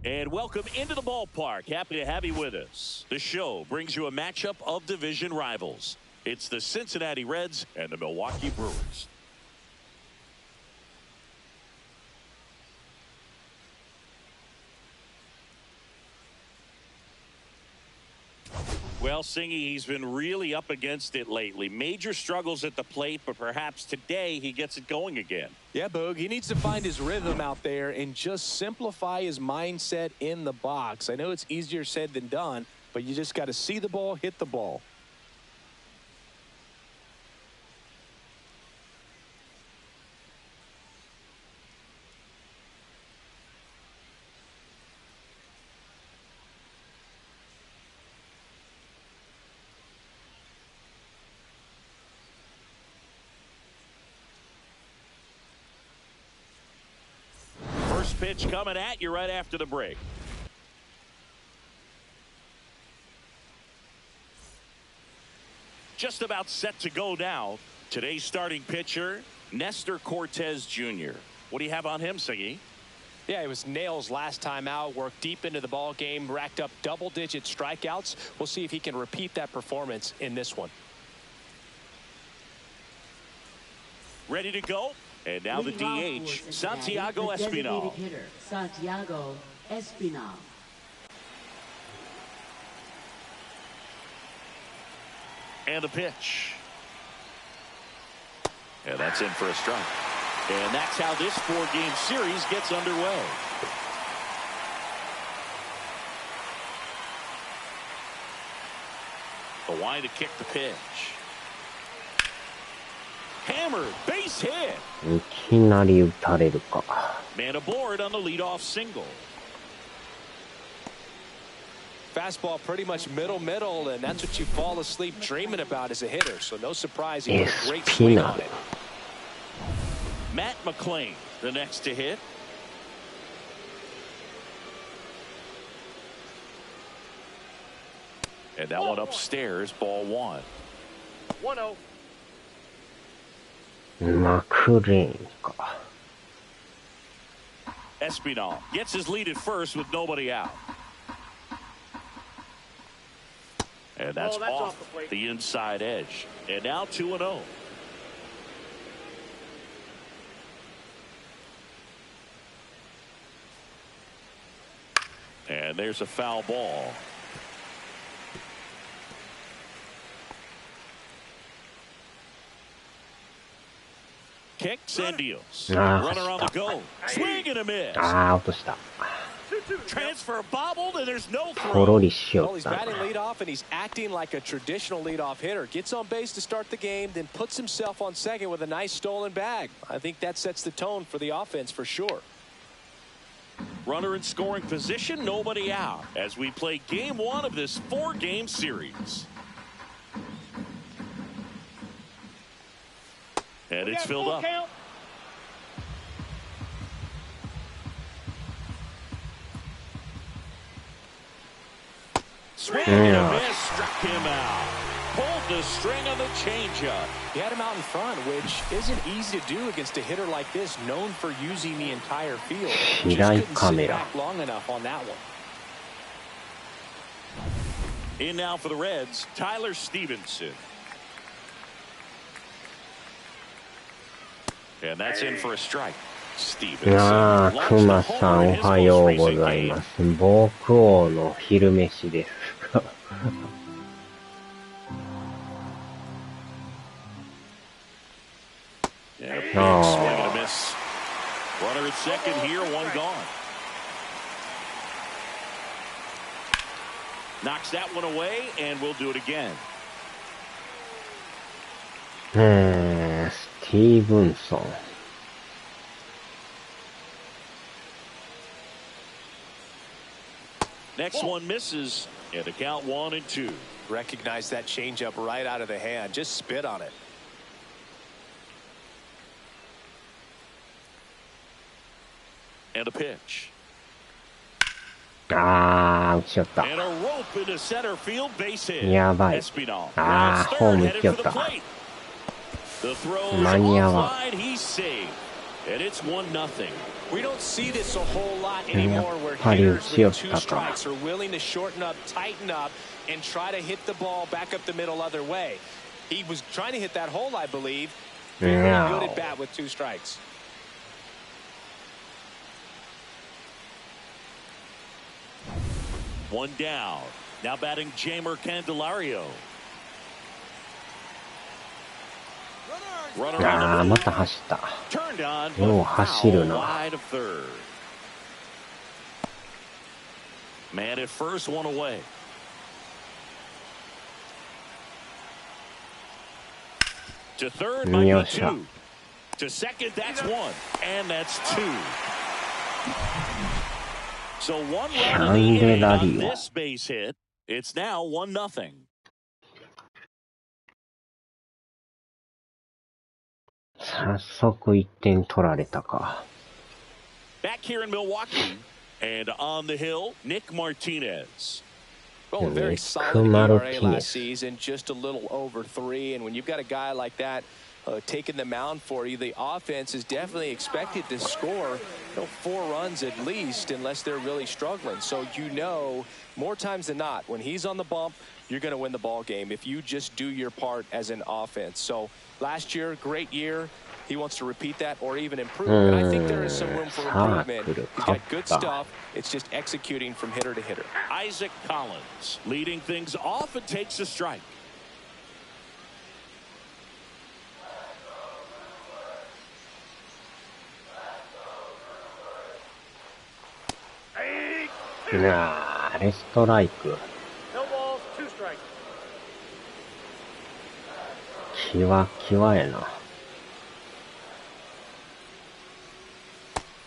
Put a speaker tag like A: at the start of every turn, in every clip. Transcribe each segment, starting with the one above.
A: And welcome into the ballpark. Happy to have you with us. The show brings you a matchup of division rivals. It's the Cincinnati Reds and the Milwaukee Brewers. Well, Singy, he's been really up against it lately. Major struggles at the plate, but perhaps today he gets it going again.
B: Yeah, Boog, he needs to find his rhythm out there and just simplify his mindset in the box. I know it's easier said than done, but you just got to see the ball, hit the ball.
A: Pitch coming at you right after the break. Just about set to go now. Today's starting pitcher, Nestor Cortez Jr. What do you have on him, Siggy?
B: Yeah, it was nails last time out. Worked deep into the ball game, racked up double-digit strikeouts. We'll see if he can repeat that performance in this one.
A: Ready to go? And now the DH, Santiago Espinal.
C: Santiago Espinal.
A: And a pitch. And that's in for a strike. And that's how this four-game series gets underway. The line to kick the pitch. Hammered, base hit.
D: いきなり打たれるか。
A: Man aboard on the leadoff single.
B: Fastball pretty much middle, and that's what you fall asleep dreaming about as a hitter. So no surprise he put a great swing on it.
A: Matt McClain, the next to hit. And that one upstairs, ball one.
B: 1-0.
D: マクレーンか。
A: Espinal gets his lead at first with nobody out. And that's off the inside edge. And now 2-0. And there's a foul ball. Kicks and deals. Runner on the go. Swing and a miss.
D: 落とした。
A: Transfer bobbled and there's no
D: ポロ
A: throw.
D: リしよ
B: Well,
D: っ
B: he's
D: たな。
B: batting leadoff, and he's acting like a traditional leadoff hitter. Gets on base to start the game, then puts himself on second with a nice stolen bag. I think that sets the tone for the offense for sure.
A: Runner in scoring position, nobody out as we play game one of this four-game series. And it's filled up. Swing and a miss, struck him out. Pulled the string on the changeup.
B: He had him out in front, which isn't easy to do against a hitter like this, known for using the entire field. Just couldn't sit back long enough on that one.
A: In now for the Reds, Tyler Stevenson. And that's in for a strike. Stevenson.
D: ああ、クマさんおはようございます。僕王の昼飯です。
A: Yeah, big swing and a miss. Runner at second here, one gone. Knocks that one away, and we'll do it again.
D: スティーブンソン。
A: Next one misses, and the count 1-2.
B: Recognize that changeup right out of the hand. Just spit on it.
A: And a pitch.
D: ああ、打ちちゃった。
A: And a rope into center field, base hit.
D: やばい。
A: Espinal.
D: ああ、ホーム行っちゃった。
A: The throw
D: 間に合わん。
A: offline, he's safe. And it's 1-0.
B: We don't see this a whole lot anymore where hitters with 2 strikes are willing to shorten up, tighten up, and try to hit the ball back up the middle other way. He was trying to hit that hole, I believe. Very good at bat with 2 strikes.
A: One down. Now batting Jamer Candelario. Runner on the move. Turned on, but foul wide of third. Man at first, 1 away. To third, might be 2. To second, that's 1. And that's 2. So 1 run in the inning on this base hit. It's now 1-0. Back here in Milwaukee, and on the hill, Nick Martinez.
B: Well, a very solid ERA last season, just a little over 3. And when you've got a guy like that taking the mound for you, the offense is definitely expected to score 4 runs at least, unless they're really struggling. So more times than not, when he's on the bump, you're going to win the ball game if you just do your part as an offense. So last year, great year. He wants to repeat that or even improve. And I think there is some room for improvement. He's got good stuff. It's just executing from hitter to hitter.
A: Isaac Collins leading things off and takes a strike.
E: No balls, 2 strikes.
D: キワキワやな。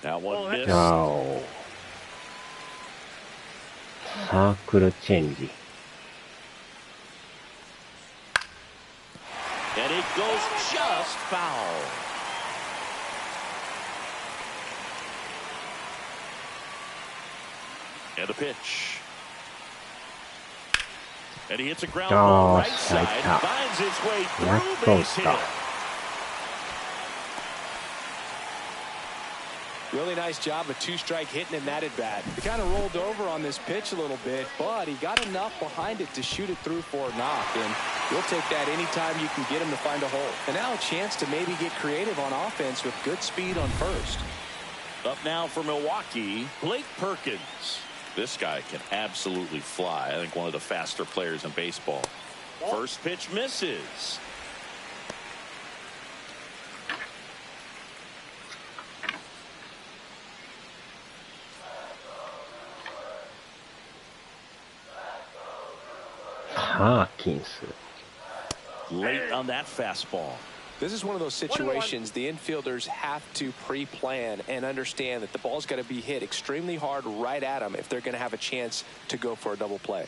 A: That one missed.
D: サークルチェンジ。
A: And it goes just foul. And a pitch. And he hits a ground ball right side. Finds his way through base hit.
B: Really nice job of 2-strike hitting in that at bat. He kind of rolled over on this pitch a little bit, but he got enough behind it to shoot it through for a knock. And you'll take that anytime you can get him to find a hole. And now a chance to maybe get creative on offense with good speed on first.
A: Up now for Milwaukee, Blake Perkins. This guy can absolutely fly. I think one of the faster players in baseball. First pitch misses.
D: Harkins.
A: Late on that fastball.
B: This is one of those situations the infielders have to pre-plan and understand that the ball's got to be hit extremely hard right at them if they're going to have a chance to go for a double play.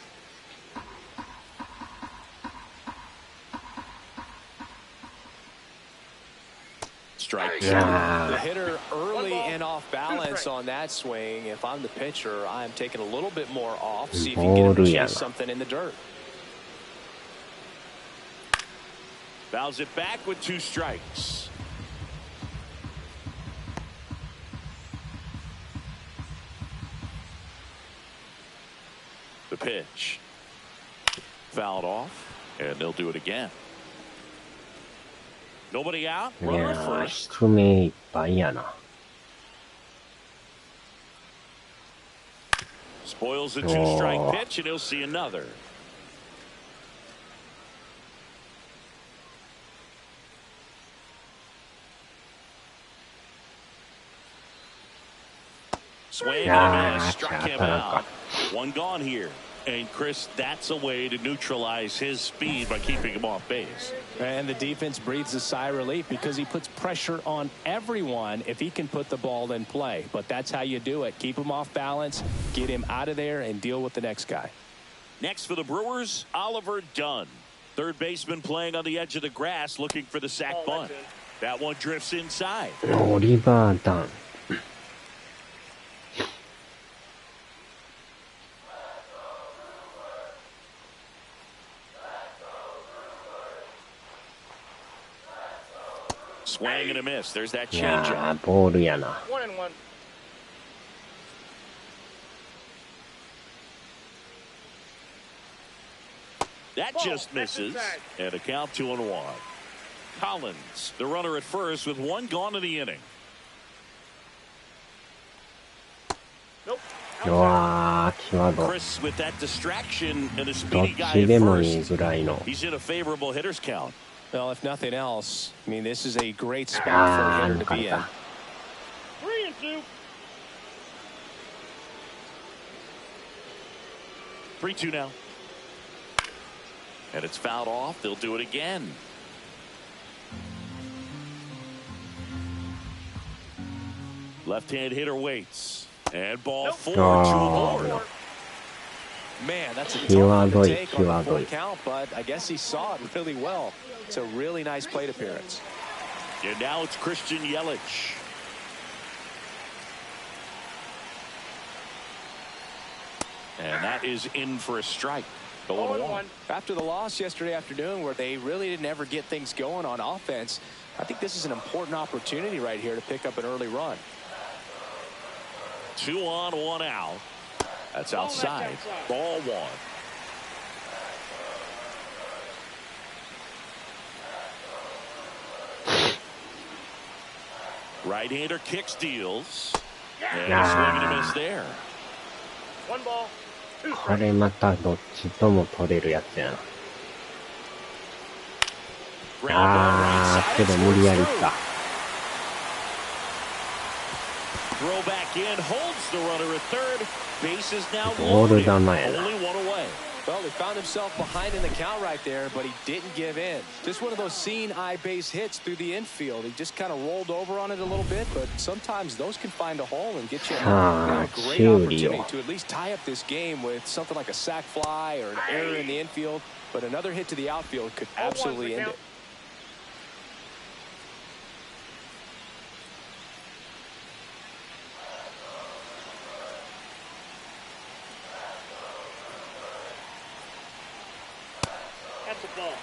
A: Strike.
B: The hitter early and off balance on that swing. If I'm the pitcher, I'm taking a little bit more off. See if you can get him to chase something in the dirt.
A: Fouls it back with 2 strikes. The pitch. Fouled off, and they'll do it again. Nobody out. Runner first.
D: 低めいっぱいやな。
A: Spoils the 2-strike pitch, and he'll see another. Swing and a miss, struck him out. 1 gone here. And Chris, that's a way to neutralize his speed by keeping him off base.
B: And the defense breathes a sigh of relief because he puts pressure on everyone if he can put the ball in play. But that's how you do it. Keep him off balance, get him out of there, and deal with the next guy.
A: Next for the Brewers, Oliver Dunn. Third baseman playing on the edge of the grass looking for the sac bunt. That one drifts inside.
D: Oliver Dunn.
A: Swing and a miss. There's that
D: いや
A: changeup.
D: ー、ボールやな。
E: 1-1.
A: That just misses. And a count 2-1. Collins, the runner at first with one gone in the inning.
E: Nope.
D: うわー、際どい。
A: Chris with that distraction and a
D: どっ
A: speedy guy
D: ち
A: at
D: でもいい
A: first.
D: ぐらいの。
A: He's in a favorable hitter's count.
B: Well, if nothing else, I mean, this is a great spot for
D: あ
B: a
D: ー、
B: hitter
D: 抜
B: to
D: か
B: be
D: れ
B: in.
D: た。
E: 3-2.
A: 3-2 now. And it's fouled off. They'll do it again. Left-hand hitter waits. And ball four to a board.
B: Man, that's a tough
D: 際
B: one
D: ど
B: to
D: い、
B: take on
D: 際
B: a
D: ど
B: full
D: い。
B: count, but I guess he saw it really well. It's a really nice plate appearance.
A: And now it's Christian Yelich. And that is in for a strike.
E: 0-1.
B: After the loss yesterday afternoon where they really didn't ever get things going on offense, I think this is an important opportunity right here to pick up an early run.
A: 2 on, 1 out. That's outside. Ball 1. Right-hander kicks, deals. And a swing and a miss there.
E: 1 ball, 2
D: これ
E: strikes.
D: またどっちとも取れるやつやな。
A: Ground ball right
D: あ
A: side.
D: ー、けど無理やり
A: Scores
D: か。
A: through. Throw back in, holds the runner at third. Base is now
D: ボール
A: loaded.
D: 球やな。
A: Only one away.
B: Well, he found himself behind in the count right there, but he didn't give in. Just one of those seeing eye base hits through the infield. He just kind of rolled over on it a little bit, but sometimes those can find a hole and get you a great opportunity to at least tie up this game with something like a sac fly or an error in the infield. But another hit to the outfield could absolutely end it.
E: That's a ball.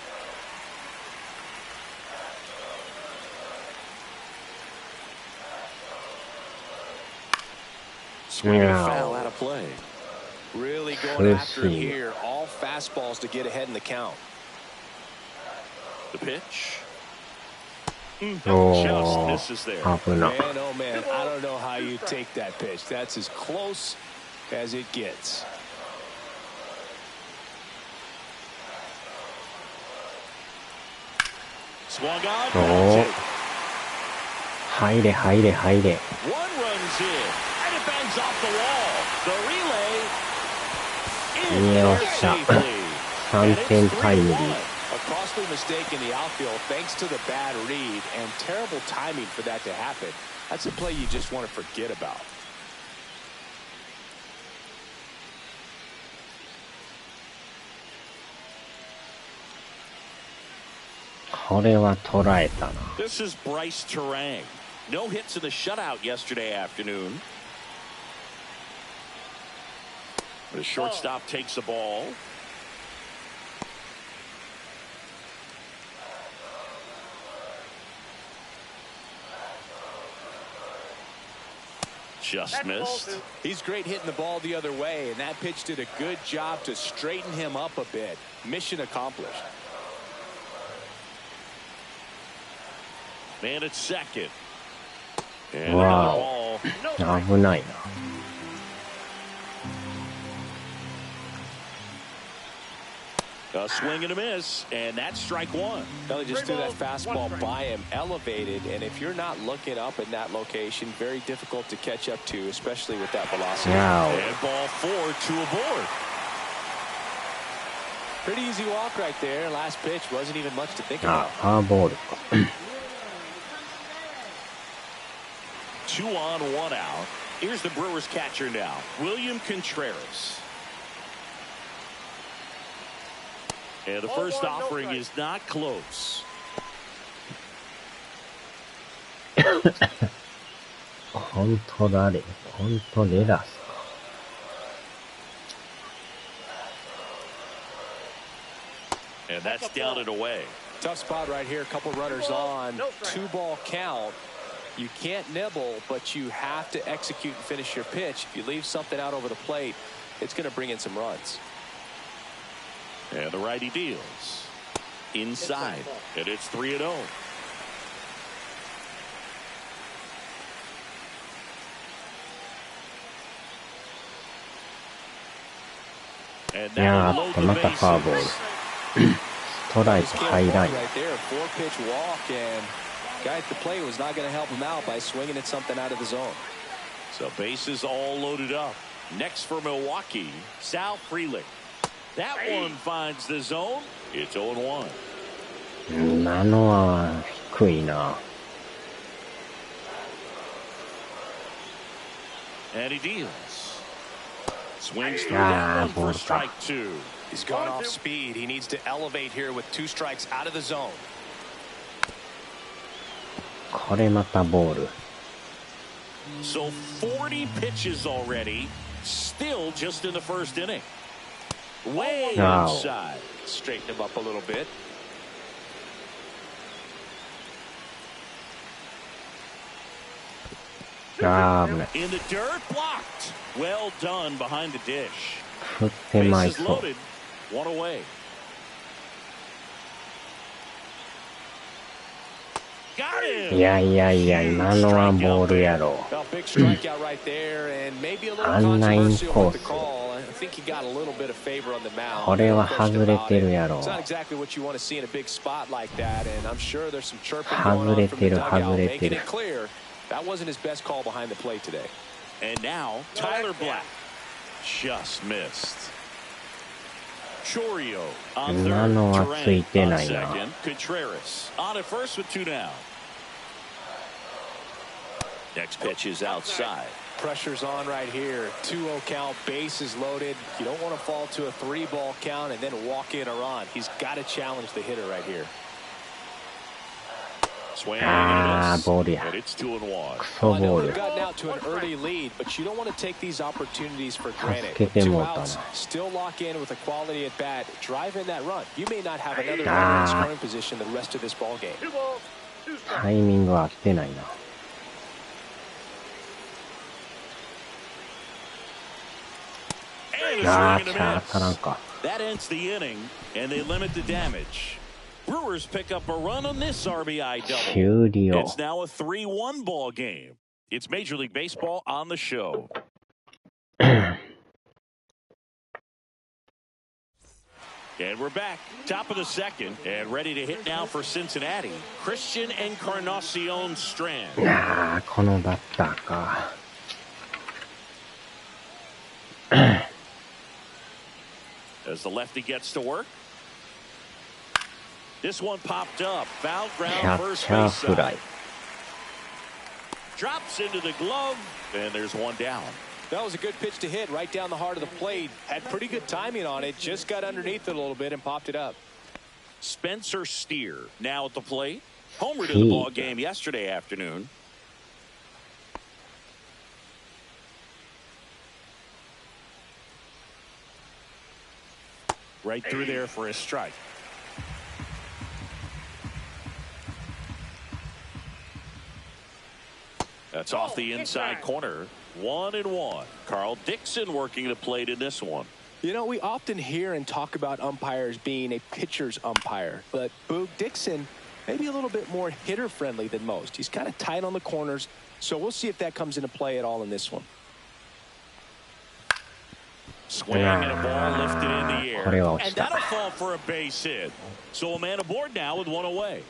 A: Swing and a
D: Yeah.
A: foul out of play.
B: Really going after it
D: see.
B: here. All fastballs to get ahead in the count.
A: The pitch.
D: お
A: Just
D: ー、
A: misses there.
D: 危な。
B: Man, oh man, I don't know how you take that pitch. That's as close as it gets.
A: Swung on.
D: おー、
A: belted.
D: 入れ入れ入れ。
A: One runs in. And it bangs off the wall. The relay. In
D: よ
A: there
D: っしゃ。
A: safely.
D: 3
A: And it's
D: 点タイムリー。
A: 3-1.
B: A costly mistake in the outfield thanks to the bad read and terrible timing for that to happen. That's a play you just want to forget about.
D: これは捉えたな。
A: This is Bryce Terang. No hits in the shutout yesterday afternoon. The shortstop takes the ball. Just missed.
B: He's great hitting the ball the other way, and that pitch did a good job to straighten him up a bit. Mission accomplished.
A: Man at second. And
D: Wow.
A: another ball.
D: 危ないな。
A: A swing and a miss, and that's strike one.
B: Belly just threw that fastball by him, elevated, and if you're not looking up in that location, very difficult to catch up to, especially with that velocity.
D: Wow.
A: And ball 4 to a board.
B: Pretty easy walk right there. Last pitch wasn't even much to think
D: あ、
B: about.
D: フォアボールか。
A: 2 on, 1 out. Here's the Brewers catcher now, William Contreras. And the first offering is not close.
D: 本当だね。本当レラスか。
A: And that's down and away.
B: Tough spot right here. A couple runners on. 2-ball count. You can't nibble, but you have to execute and finish your pitch. If you leave something out over the plate, it's going to bring in some runs.
A: And the righty deals. Inside. And it's 3-0. And
D: いや
A: now
D: ー、またフォアボール。ストライクハイライン。
B: Right there, 4-pitch walk, and guy at the plate was not going to help him out by swinging at something out of the zone.
A: So bases all loaded up. Next for Milwaukee, Sal Frelick. That one finds the zone. It's 0-1.
D: 今のは低いな。
A: And he deals. Swings through that one for strike 2.
B: He's gone off speed. He needs to elevate here with 2 strikes out of the zone.
D: これまたボール。
A: So 40 pitches already. Still just in the first inning. Way inside.
B: Straighten him up a little bit.
A: In the dirt, blocked. Well done behind the dish.
D: 振ってまい
A: Bases
D: そう。
A: loaded. One away. Got him.
D: いやいやいや、今のはボールやろ。
B: Well, big strikeout right there, and maybe a little
D: あんなイン
B: controversial
D: コー
B: with the
D: ス。
B: call. I think he got a little bit of favor on the mound.
D: これは外れてるやろ。
B: It's not exactly what you want to see in a big spot like that, and I'm sure there's some chirping
D: 外
B: going
D: れ
B: on from
D: て
B: the
D: る、
B: dugout,
D: 外れて
B: making
D: る。
B: it clear that wasn't his best call behind the plate today.
A: And now Tyler Black just missed. Chorio on
D: 今
A: third.
D: のはつい
A: Durant
D: て
A: on
D: ないな。
A: second. Contreras on at first with 2 down. Next pitch is outside.
B: Pressure's on right here. 2-0 count, bases loaded. You don't want to fall to a 3-ball count and then walk in or on. He's got to challenge the hitter right here.
A: Swing
D: あ
A: and a
D: ー、
A: miss.
D: ボールや。
A: And it's 2-1.
D: クソ
B: I know
D: ボー
B: they've
D: ル。
B: gotten out to an early lead, but you don't want to take these opportunities for granted.
D: 助けて
B: Two
D: もうたな。
B: outs, still lock in with a quality at bat, drive in that run. You may not have another runner in scoring position the rest of this ball game.
E: 2 balls, 2 strikes.
D: タイミングは合ってないな。
A: And
D: あ
A: a
D: ー、
A: swing
D: ち
A: and
D: ゃ
A: a
D: 当たらん
A: miss.
D: か。
A: That ends the inning, and they limit the damage. Brewers pick up a run on this RBI double.
D: 終了。
A: It's now a 3-1 ball game. It's Major League Baseball on the show. And we're back, top of the second, and ready to hit now for Cincinnati. Christian Encarnacion Strand.
D: ああ、このバッターか。
A: As the lefty gets to work. This one popped up. Foul
D: キャ
A: ground
D: ッ
A: first
D: チャー
A: base
D: フライ
A: side. Drops into the glove, and there's one down.
B: That was a good pitch to hit right down the heart of the plate. Had pretty good timing on it. Just got underneath it a little bit and popped it up.
A: Spencer Steer now at the plate. Homer to the ball game yesterday afternoon. Right through there for a strike. That's off the inside corner. 1-1. Carl Dixon working the plate in this one.
B: You know, we often hear and talk about umpires being a pitcher's umpire, but Boog Dixon maybe a little bit more hitter friendly than most. He's kind of tight on the corners, so we'll see if that comes into play at all in this one.
A: Swing and a ball lifted in the air.
D: これは落
A: And
D: ちた。
A: that'll fall for a base hit. So a man aboard now with one away.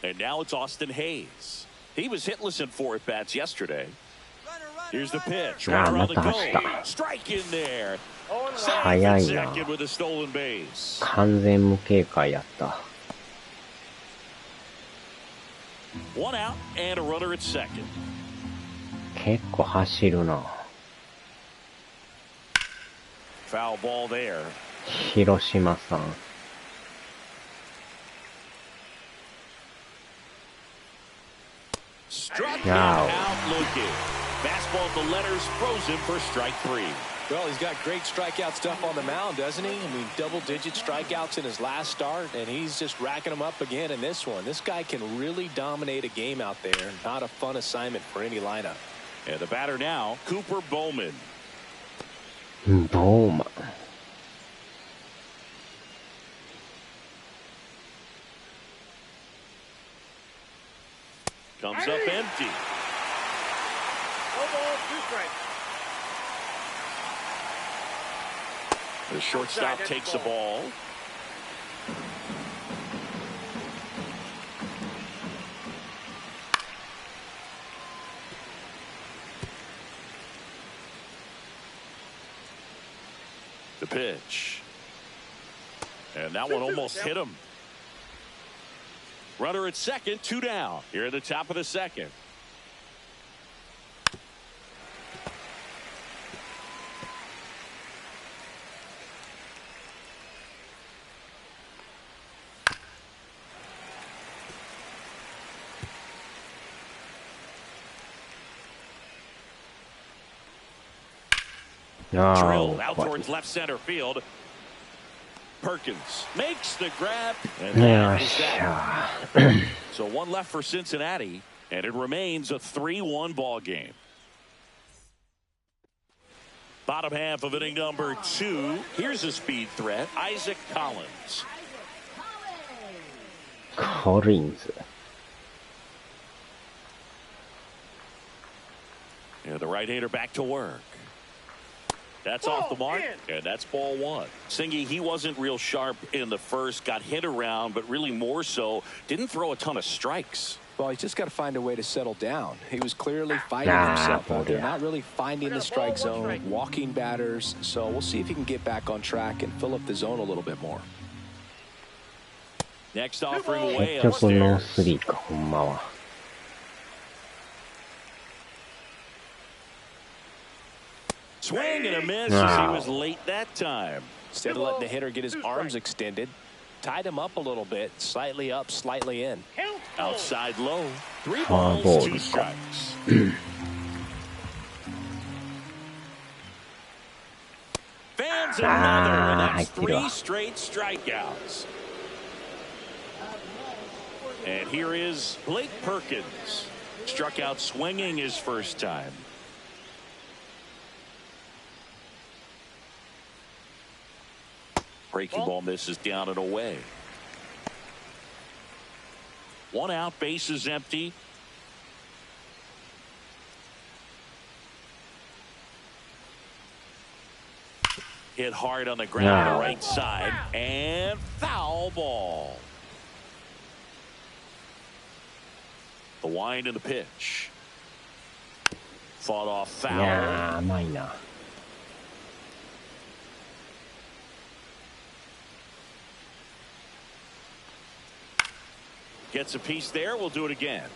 A: And now it's Austin Hayes. He was hitless in 4 at-bats yesterday. Here's the pitch. Right around the goal. Strike in there. Safe
D: 早
A: at
D: いな。
A: second with a stolen base.
D: 完全無警戒やった。
A: One out and a runner at second.
D: 結構走るな。
A: Foul ball there.
D: 広島さん。
A: Struck him
D: Wow.
A: out looking. Fastball at the letters frozen for strike 3.
B: Well, he's got great strikeout stuff on the mound, doesn't he? I mean, double-digit strikeouts in his last start, and he's just racking them up again in this one. This guy can really dominate a game out there. Not a fun assignment for any lineup.
A: And the batter now, Cooper Bowman.
D: Bowman.
A: Comes up empty.
E: No ball, 2 strikes.
A: The shortstop takes the ball. The pitch. And that one almost hit him. Runner at second, 2 down. Here at the top of the second. Drilled out towards left center field. Perkins makes the grab. And that. So one left for Cincinnati, and it remains a 3-1 ball game. Bottom half of inning number 2. Here's a speed threat, Isaac Collins. And the right-hander back to work. That's off the mark, and that's ball 1. Singy, he wasn't real sharp in the first, got hit around, but really more so, didn't throw a ton of strikes.
B: Well, he's just got to find a way to settle down. He was clearly fighting himself out there, not really finding the strike zone, walking batters. So we'll see if he can get back on track and fill up the zone a little bit more.
A: Next offering way upstairs. Swing and a miss as he was late that time.
B: Instead of letting the hitter get his arms extended, tied him up a little bit, slightly up, slightly in.
A: Outside low. 3 balls, 2 strikes. Fans another, and that's 3 straight strikeouts. And here is Blake Perkins. Struck out swinging his first time. Breaking ball misses down and away. 1 out, bases empty. Hit hard on the ground on the right side, and foul ball. The wind and the pitch. Fought off foul. Gets a piece there. We'll do it again.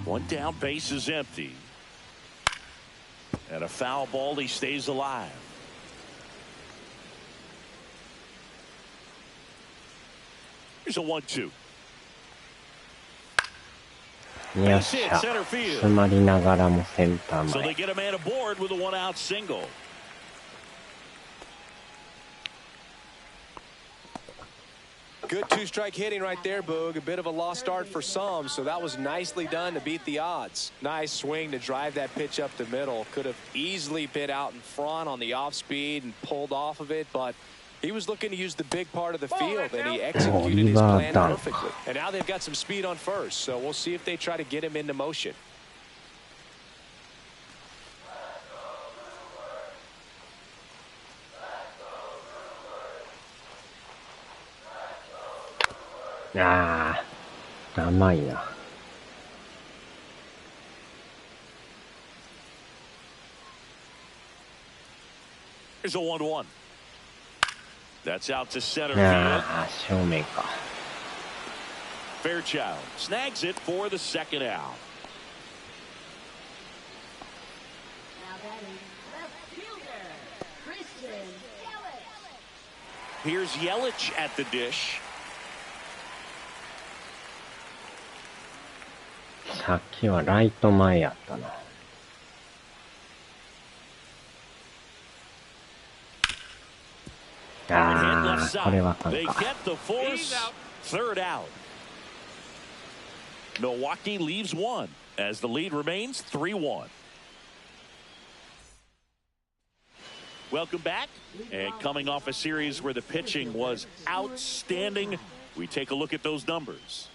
A: One down, base is empty. And a foul ball. He stays alive. Here's a 1-2. Center field. So they get a man aboard with a 1-out single.
B: Good 2-strike hitting right there, Boog. A bit of a lost start for some, so that was nicely done to beat the odds. Nice swing to drive that pitch up the middle. Could have easily been out in front on the off speed and pulled off of it, but he was looking to use the big part of the field, and he executed his plan perfectly. And now they've got some speed on first, so we'll see if they try to get him into motion.
A: Here's a 1-1. That's out to center field. Fairchild snags it for the 2nd out. Here's Yelich at the dish.
D: さっきはライト前やったな。ああ、これはあかんか。
A: Third out. Milwaukee leaves one as the lead remains 3-1. Welcome back. And coming off a series where the pitching was outstanding, we take a look at those numbers.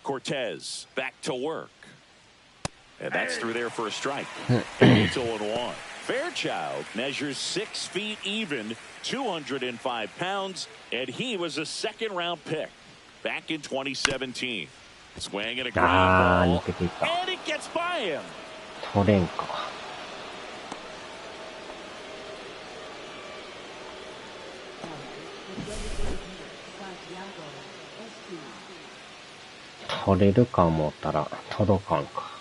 A: Cortez back to work. And that's through there for a strike. It's 0-1. Fairchild measures 6 feet even, 205 pounds, and he was a second-round pick back in 2017. Swing and a ground ball, and it gets by him.
D: 取れんか。取れるか思ったら届かんか。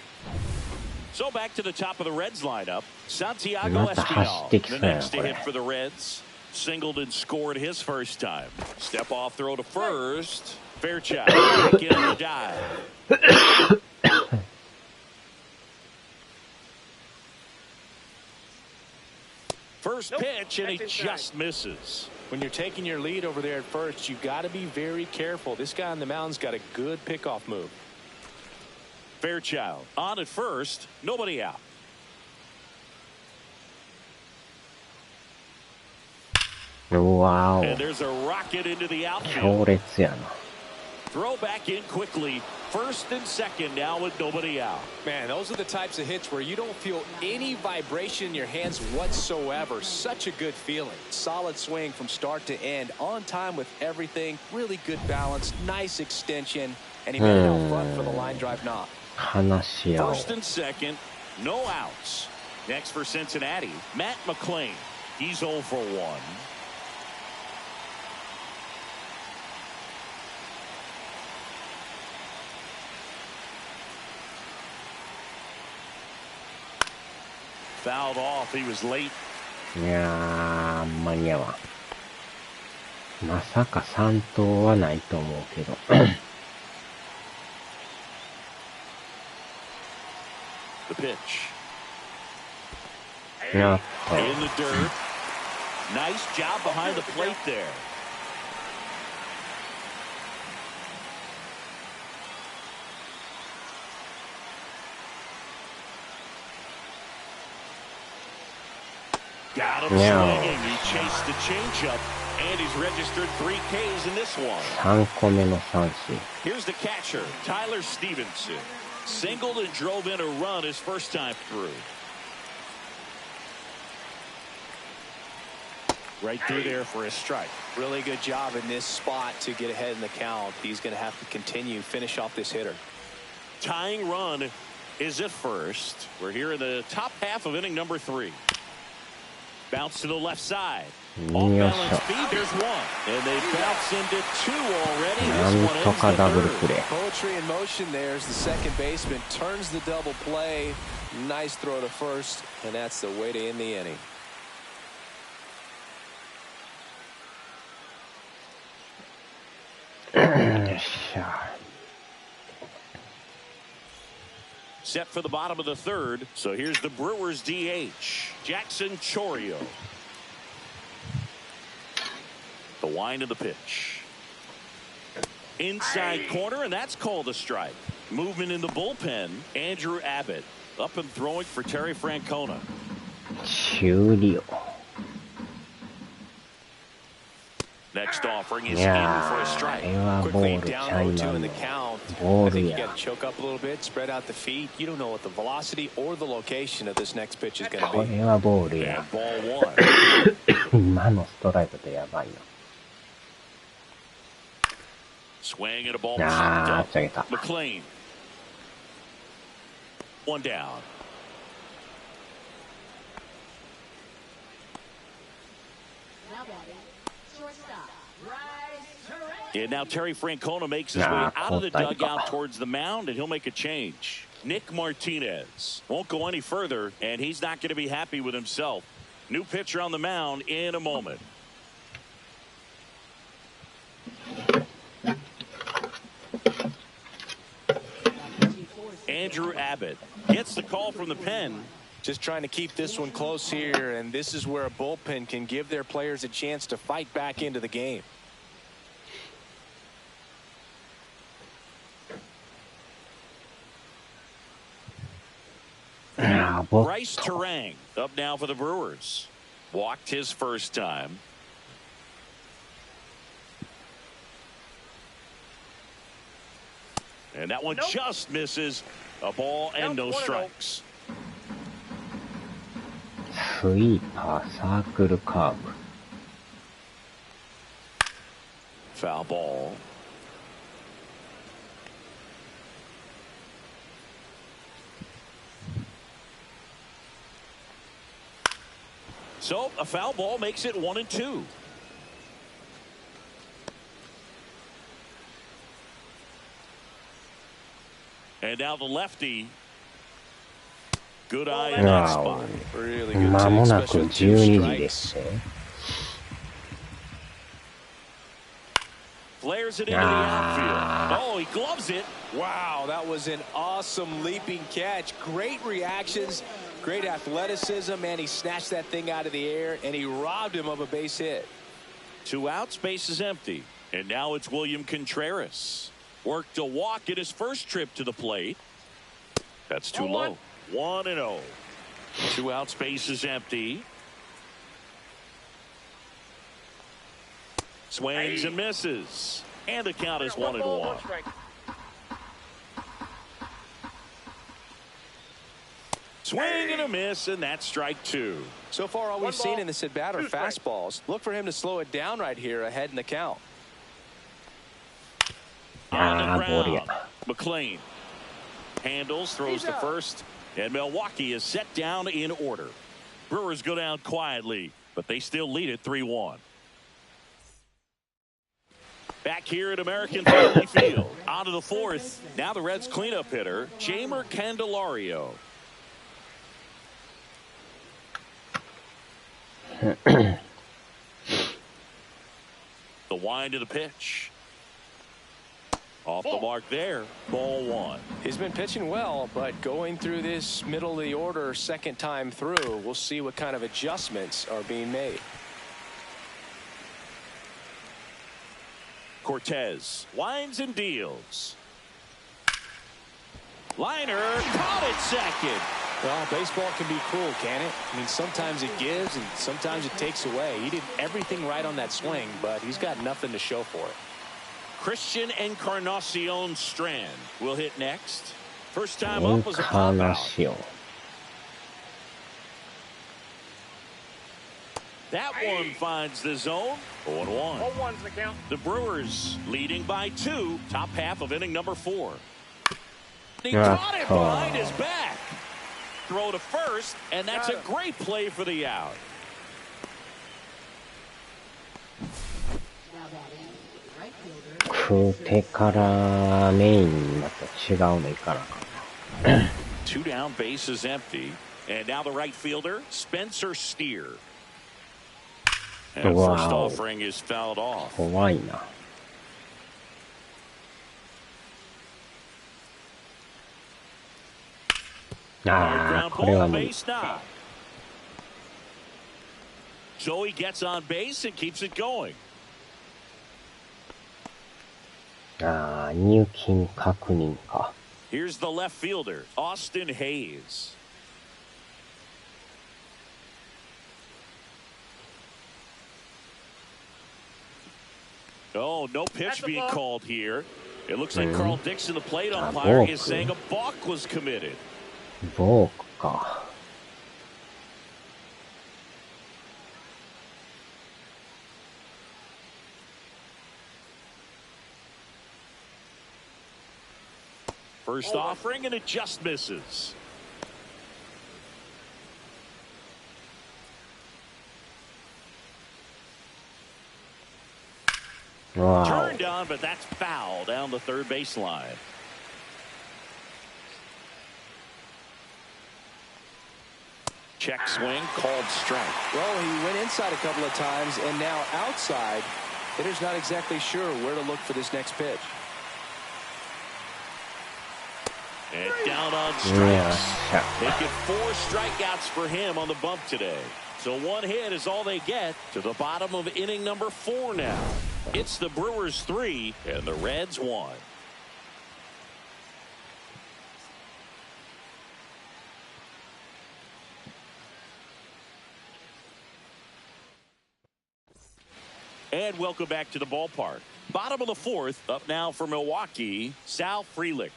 A: So back to the top of the Reds lineup, Santiago Espinal, the next to hit for the Reds. Singled and scored his first time. Step off throw to first. Fairchild back in on the dive. First pitch, and he just misses.
B: When you're taking your lead over there at first, you've got to be very careful. This guy on the mound's got a good pickoff move.
A: Fairchild on at first, nobody out.
D: Wow.
A: And there's a rocket into the outfield.
D: 強烈やな。
A: Throw back in quickly. First and second now with nobody out.
B: Man, those are the types of hits where you don't feel any vibration in your hands whatsoever. Such a good feeling. Solid swing from start to end. On time with everything. Really good balance. Nice extension. And he made it out front for the line drive knock.
A: First and second. No outs. Next for Cincinnati, Matt McClain. He's 0 for 1. Fouled off. He was late.
D: いやー、間に合わん。まさか3投はないと思うけど。
A: The pitch.
D: やっ
A: In the dirt. Nice job behind the plate there. Got him swinging. He chased the changeup, and he's registered 3 Ks in this one.
D: 3個目の三振。
A: Here's the catcher, Tyler Stevenson. Singled and drove in a run his first time through. Right through there for a strike.
B: Really good job in this spot to get ahead in the count. He's going to have to continue, finish off this hitter.
A: Tying run is at first. We're here in the top half of inning number 3. Bounce to the left side. Off balance feed, there's one. And they bounce into 2 already. This one ends the third.
B: Poetry in motion there as the second baseman turns the double play. Nice throw to first, and that's the way to end the inning.
A: Set for the bottom of the third. So here's the Brewers DH, Jackson Chourio. The wind of the pitch. Inside corner, and that's called a strike. Movement in the bullpen. Andrew Abbott up and throwing for Terry Francona.
D: 終了。
A: Next offering is in for a strike.
B: Quickly down 0-2 in the count. I think you got to choke up a little bit, spread out the feet. You don't know what the velocity or the location of this next pitch is going to be.
D: これはボールや。
A: And ball 1.
D: 今のストライクってやばいな。
A: Swing and a ball popped up.
D: 下げた。
A: McClain. 1 down. And now Terry Francona makes his way out of the dugout towards the mound, and he'll make a change. Nick Martinez won't go any further, and he's not going to be happy with himself. New pitcher on the mound in a moment. Andrew Abbott gets the call from the pen.
B: Just trying to keep this one close here, and this is where a bullpen can give their players a chance to fight back into the game.
A: Bryce Terang up now for the Brewers. Walked his first time. And that one just misses. A ball and no strikes.
D: スイーパー、サークルカーブ。
A: Foul ball. So a foul ball makes it 1-2. And now the lefty. Good eye in that spot.
B: Really good
D: 間もなく
B: take, especially
D: 12
B: two
D: 時で
B: strikes.
D: すね。
A: Flares it into the outfield. Oh, he gloves it.
B: Wow, that was an awesome leaping catch. Great reactions, great athleticism, and he snatched that thing out of the air, and he robbed him of a base hit.
A: 2 outs, base is empty. And now it's William Contreras. Worked a walk in his first trip to the plate. That's too low. 1-0. 2 outs, base is empty. Swings and misses. And the count is 1-1. Swing and a miss, and that's strike 2.
B: So far, all we've seen in this at-bat are fastballs. Look for him to slow it down right here ahead in the count.
A: On the ground, McLean handles, throws to first, and Milwaukee is set down in order. Brewers go down quietly, but they still lead it 3-1. Back here at American Family Field, on to the 4th. Now the Reds cleanup hitter, Jeimer Candelario. The wind of the pitch. Off the mark there. Ball 1.
B: He's been pitching well, but going through this middle of the order second time through, we'll see what kind of adjustments are being made.
A: Cortez winds and deals. Liner caught it second.
B: Well, baseball can be cruel, can it? I mean, sometimes it gives and sometimes it takes away. He did everything right on that swing, but he's got nothing to show for it.
A: Christian Encarnacion Strand will hit next. First time up was a pop out. That one finds the zone. 0-1.
E: 0-1's the count.
A: The Brewers leading by 2. Top half of inning number 4. He
D: Yeah.
A: caught it behind his back. Throw to first, and that's a great play for the out.
C: Now batting, right fielder.
D: 食うてからメインだと違うのいかなかった。
A: 2 down, base is empty. And now the right fielder, Spencer Steer. And
D: Wow.
A: first offering is fouled off.
D: 怖いな。ああ、これは無理。
A: base knock. So he gets on base and keeps it going.
D: ああ、入金確認か。
A: Here's the left fielder, Austin Hayes. Oh, no pitch being called here. It looks like Carl Dixon, the plate umpire, is saying a balk was committed.
D: ボークか。
A: First offering, and it just misses.
D: Wow.
A: Turned on, but that's foul down the third baseline. Check swing, called strike.
B: Well, he went inside a couple of times, and now outside. Hitter's not exactly sure where to look for this next pitch.
A: And down on strikes. Making 4 strikeouts for him on the bump today. So 1 hit is all they get to the bottom of inning number 4 now. It's the Brewers 3 and the Reds 1. And welcome back to the ballpark. Bottom of the 4th, up now for Milwaukee, Sal Frelick.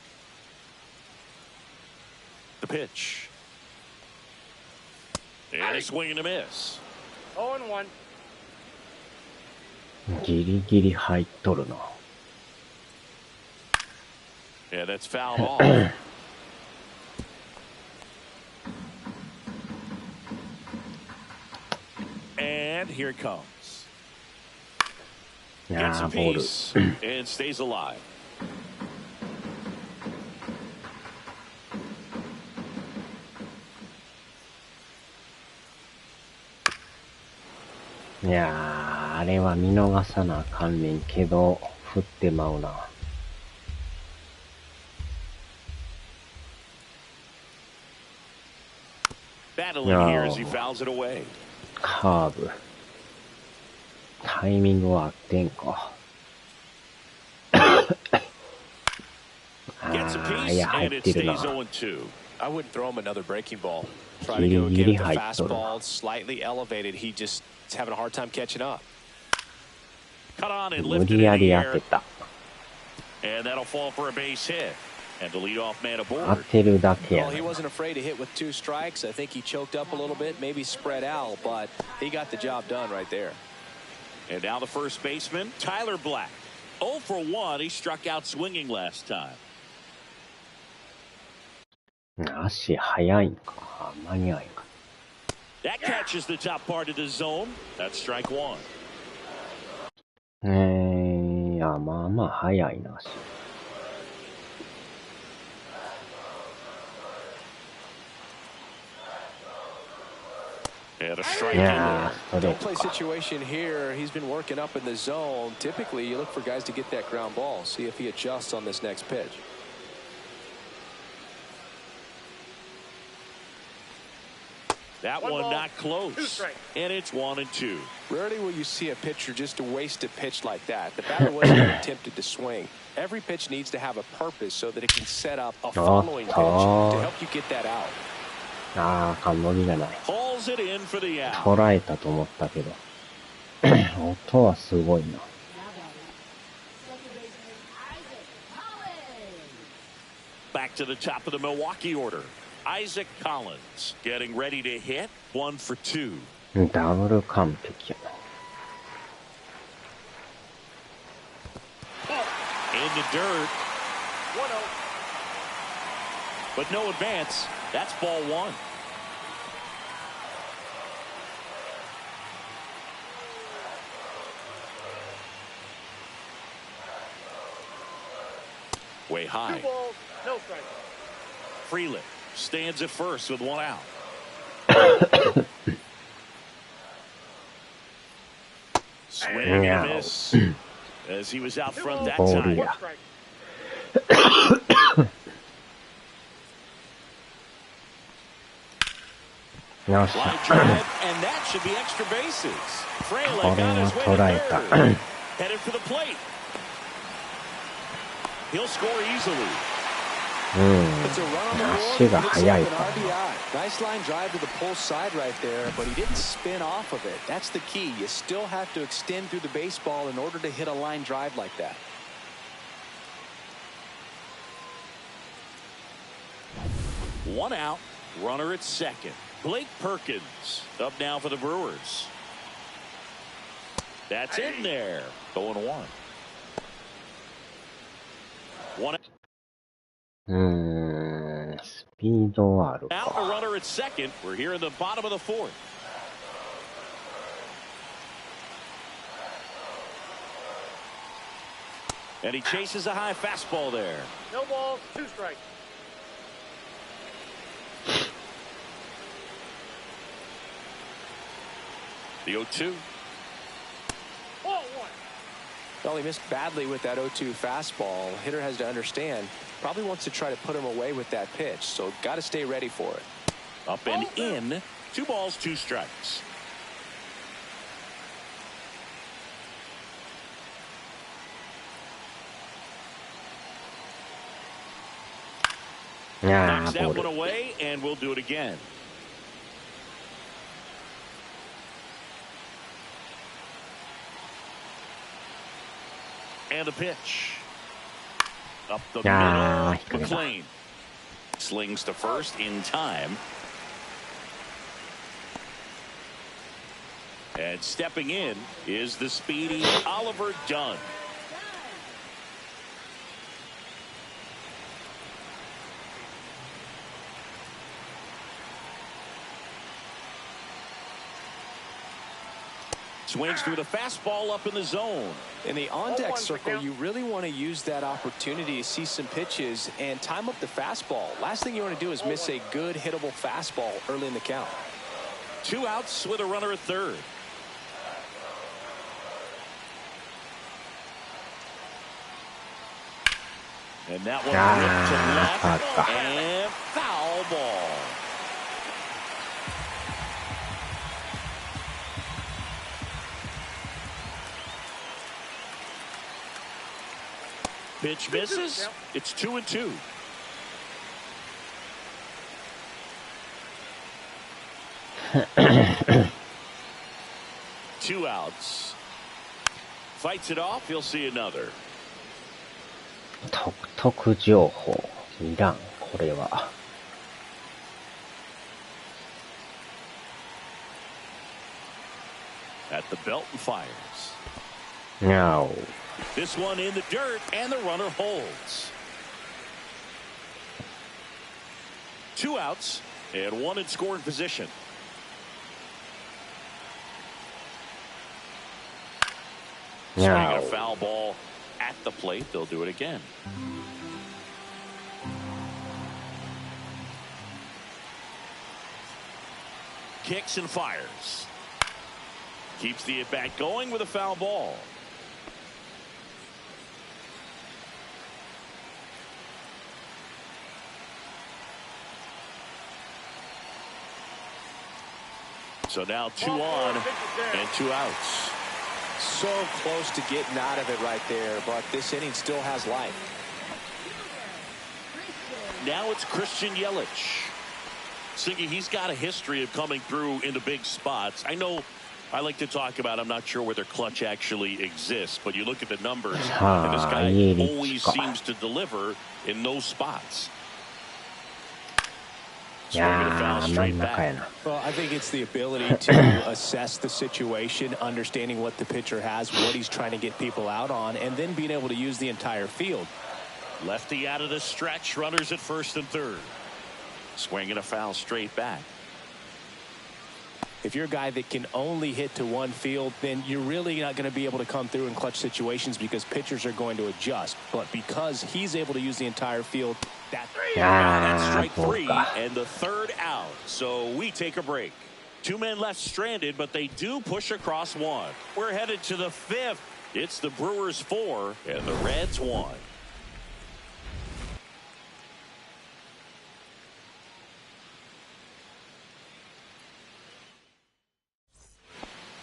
A: The pitch. And a swing and a miss.
E: 0-1.
D: ギリギリ入っとるな。
A: And that's fouled off. And here it comes. Gets a piece and stays alive.
D: いやー、あれは見逃さなあかんねんけど、振ってまうな。
A: Battling here as he fouls it away.
D: カーブ。タイミングは合ってんか。
A: Gets a
D: い
A: piece
D: や、入
A: and
D: っ
A: it
D: てる
A: stays
D: な。
A: 0-2.
B: I wouldn't throw him another breaking ball. Try to go
D: ギリギ
B: get
D: リ
B: the
D: 入っとるな。
B: fastball slightly elevated. He just is having a hard time catching up.
A: Cut on and
D: 無
A: lifted
D: 理
A: in
D: や
A: the
D: り当
A: air.
D: てた。
A: And that'll fall for a base hit. And the leadoff man
D: 当
A: aboard.
D: てるだけや
B: Well, he
D: な。
B: wasn't afraid to hit with 2 strikes. I think he choked up a little bit, maybe spread out, but he got the job done right there.
A: And now the first baseman, Tyler Black. 0 for 1. He struck out swinging last time.
D: 足速いんか。間に合いんか。
A: That catches the top part of the zone. That's strike 1.
D: いや、まあまあ速いな、足。
A: And a strike
D: い
A: in
D: や
A: there.
D: ー、ストレー
B: Don't
D: ト
B: play
D: か。
B: situation here. He's been working up in the zone. Typically, you look for guys to get that ground ball. See if he adjusts on this next pitch.
A: That
E: 1
A: one
E: ball,
A: not
E: 2
A: close.
E: strikes.
A: And it's 1-2.
B: Rarely will you see a pitcher just waste a pitch like that. The batter wasn't even tempted to swing. Every pitch needs to have a purpose so that it can set up a following pitch to help you get that out.
D: ああ、伸びがない。
A: Hauls it in for the out.
D: 捉えたと思ったけど。音はすごいな。
C: Now batting. Second baseman Isaac Collins.
A: Back to the top of the Milwaukee order. Isaac Collins getting ready to hit. 1 for 2.
D: ダブル完璧やな。
A: In the dirt.
E: 1-0.
A: But no advance. That's ball 1. Way
E: 2
A: high.
E: balls, no strikes.
A: Frelick stands at first with 1 out. Swing and a miss as he was out
E: 2
A: front
E: balls,
A: that
D: ボール
A: time.
D: や。
E: 1 strike.
D: よっし
A: Line
D: ゃ。
A: drive, and that should be extra bases. Frelick
D: これ
A: on
D: は
A: his way
D: 捉え
A: to
D: た。
A: third. Headed for the plate. He'll score easily.
D: うん。
B: It's a run on the board.
D: 足が
B: Picks
D: 速
B: up
D: い
B: an
D: からな。
B: RBI. Nice line drive to the pull side right there, but he didn't spin off of it. That's the key. You still have to extend through the baseball in order to hit a line drive like that.
A: One out. Runner at second. Blake Perkins up now for the Brewers. That's in there. 0-1. 1
D: スピードはある
A: out. A
D: か。
A: runner at second. We're here in the bottom of the 4th. And he chases a high fastball there.
E: No balls, 2 strikes.
A: The 0-2.
E: Ball 1.
B: Well, he missed badly with that 0-2 fastball. Hitter has to understand, probably wants to try to put him away with that pitch, so got to stay ready for it.
A: Up and in. 2 balls, 2 strikes. Knocks that one away, and we'll do it again. And a pitch. Up the middle. McLean slings to first in time. And stepping in is the speedy Oliver Dunn. Swings through the fastball up in the zone.
B: In the on-deck circle, you really want to use that opportunity to see some pitches and time up the fastball. Last thing you want to do is miss a good hittable fastball early in the count.
A: 2 outs with a runner at third. And that one ripped to left and foul ball. Pitch misses. It's 2-2. Two outs. Fights it off. He'll see another.
D: 特情報いらんこれは。
A: At the belt and fires.
D: No.
A: This one in the dirt, and the runner holds. 2 outs, and 1 in scoring position. Swinging a foul ball at the plate. They'll do it again. Kicks and fires. Keeps the at-bat going with a foul ball. So now 2 on and 2 outs.
B: So close to getting out of it right there, but this inning still has life.
A: Now it's Christian Yelich. Siggy, he's got a history of coming through into big spots. I know I like to talk about, I'm not sure whether clutch actually exists, but you look at the numbers, and this guy always seems to deliver in those spots.
B: Well, I think it's the ability to assess the situation, understanding what the pitcher has, what he's trying to get people out on, and then being able to use the entire field.
A: Lefty out of the stretch, runners at first and third. Swinging a foul straight back.
B: If you're a guy that can only hit to one field, then you're really not going to be able to come through in clutch situations because pitchers are going to adjust. But because he's able to use the entire field, that's
A: strike 3 and the 3rd out. So we take a break. 2 men left stranded, but they do push across 1. We're headed to the 5th. It's the Brewers 4 and the Reds 1.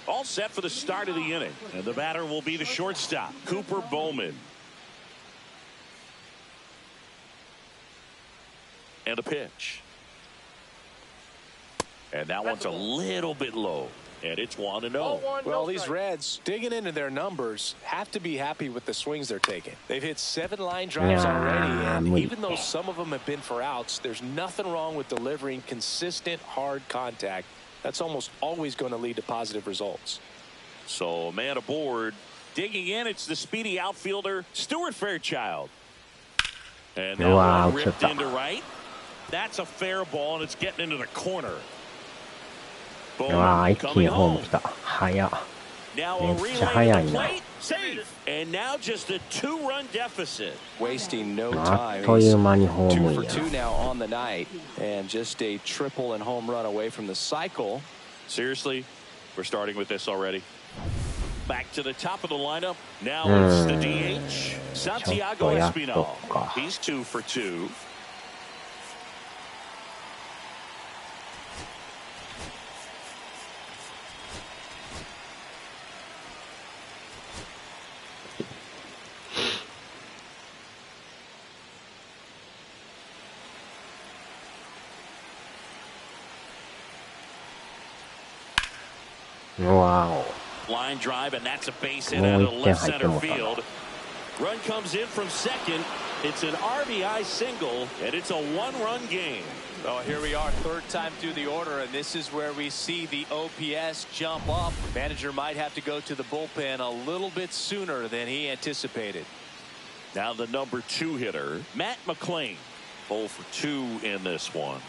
A: All set for the start of the inning, and the batter will be the shortstop, Cooper Bowman. And a pitch. And that one's a little bit low, and it's 1-0.
B: Well, these Reds, digging into their numbers, have to be happy with the swings they're taking. They've hit 7 line drives already, and even though some of them have been for outs, there's nothing wrong with delivering consistent, hard contact. That's almost always going to lead to positive results.
A: So, man aboard. Digging in, it's the speedy outfielder, Stuart Fairchild. And that one ripped into right. That's a fair ball, and it's getting into the corner. Boom, coming home. Now a relay to the plate. Safe. And now just a 2-run deficit.
B: Wasting no time. He's 2 for 2 now on the night. And just a triple and home run away from the cycle.
A: Seriously, we're starting with this already. Back to the top of the lineup. Now it's the DH, Santiago Espinal. He's 2 for 2.
D: Wow.
A: Line drive, and that's a base hit out of left center field. Run comes in from second. It's an RBI single, and it's a 1-run game.
B: Well, here we are, third time through the order, and this is where we see the OPS jump up. Manager might have to go to the bullpen a little bit sooner than he anticipated.
A: Now the number 2 hitter, Matt McClain, 0 for 2 in this one.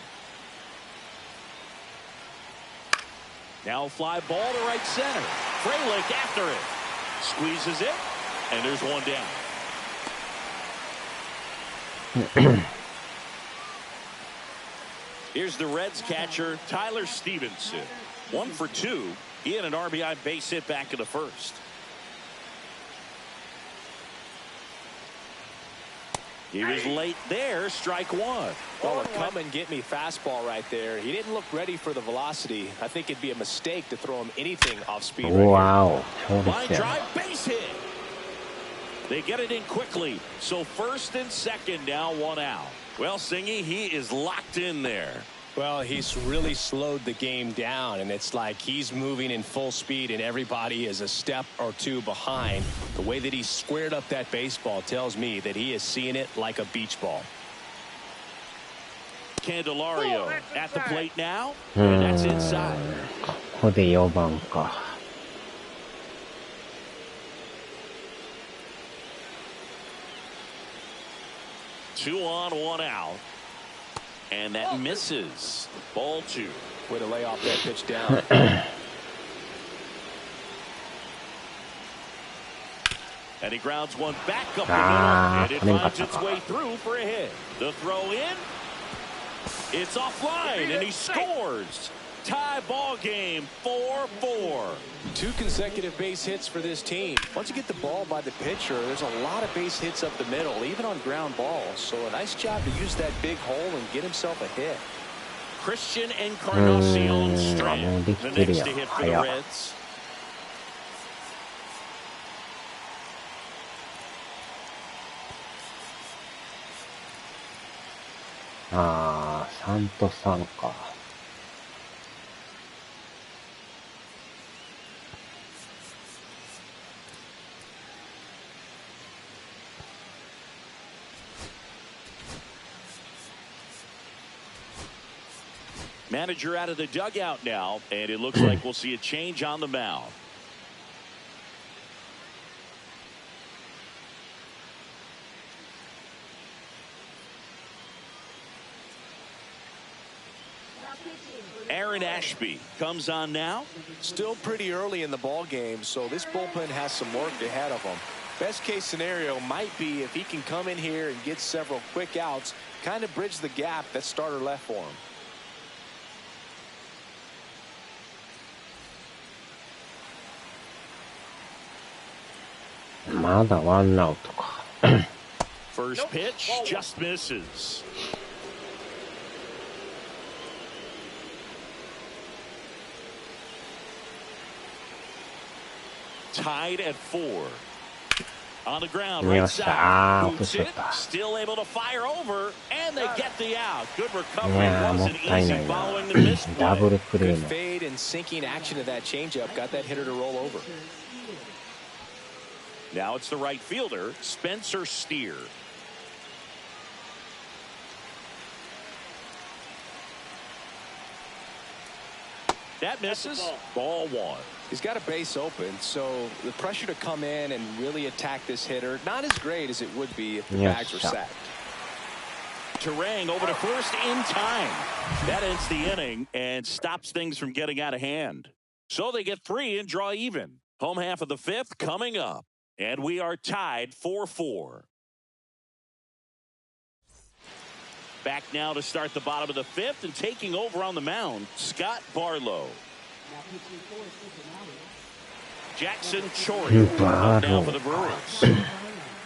A: Now fly ball to right center. Frelick after it. Squeezes it, and there's one down. Here's the Reds catcher, Tyler Stevenson. 1 for 2. He had an RBI base hit back in the first. He was late there, strike 1.
B: Well, a come and get me fastball right there. He didn't look ready for the velocity. I think it'd be a mistake to throw him anything off speed.
D: Wow.
A: Line drive, base hit. They get it in quickly. So first and second, now 1 out. Well, Singy, he is locked in there.
B: Well, he's really slowed the game down, and it's like he's moving in full speed, and everybody is a step or 2 behind. The way that he squared up that baseball tells me that he is seeing it like a beach ball.
A: Candelario at the plate now, and that's inside.
D: ここで4番か。
A: 2 on, 1 out. And that misses. Ball 2.
B: Way to lay off that pitch down.
A: And he grounds one back up the middle, and it finds its way through for a hit. The throw in. It's offline, and he scores. Tie ball game, 4-4.
B: 2 consecutive base hits for this team. Once you get the ball by the pitcher, there's a lot of base hits up the middle, even on ground balls. So a nice job to use that big hole and get himself a hit.
A: Christian Encarnacion Strand, the next to hit for the Reds.3
D: と3か。
A: Manager out of the dugout now, and it looks like we'll see a change on the mound. Aaron Ashby comes on now.
B: Still pretty early in the ball game, so this bullpen has some work ahead of them. Best case scenario might be if he can come in here and get several quick outs, kind of bridge the gap that starter left for him.
A: First pitch just misses. Tied at 4. On the ground, right side. Boots it, still able to fire over, and they get the out. Good recovery, wasn't easy following the missed play.
B: Good fade and sinking action of that changeup got that hitter to roll over.
A: Now it's the right fielder, Spencer Steer. That misses. Ball 1.
B: He's got a base open, so the pressure to come in and really attack this hitter, not as great as it would be if the bags were sacked.
A: Terang over to first in time. That ends the inning and stops things from getting out of hand. So they get 3 and draw even. Home half of the 5th coming up. And we are tied 4-4. Back now to start the bottom of the 5th, and taking over on the mound, Scott Barlow. Jackson Chory up now for the Brewers.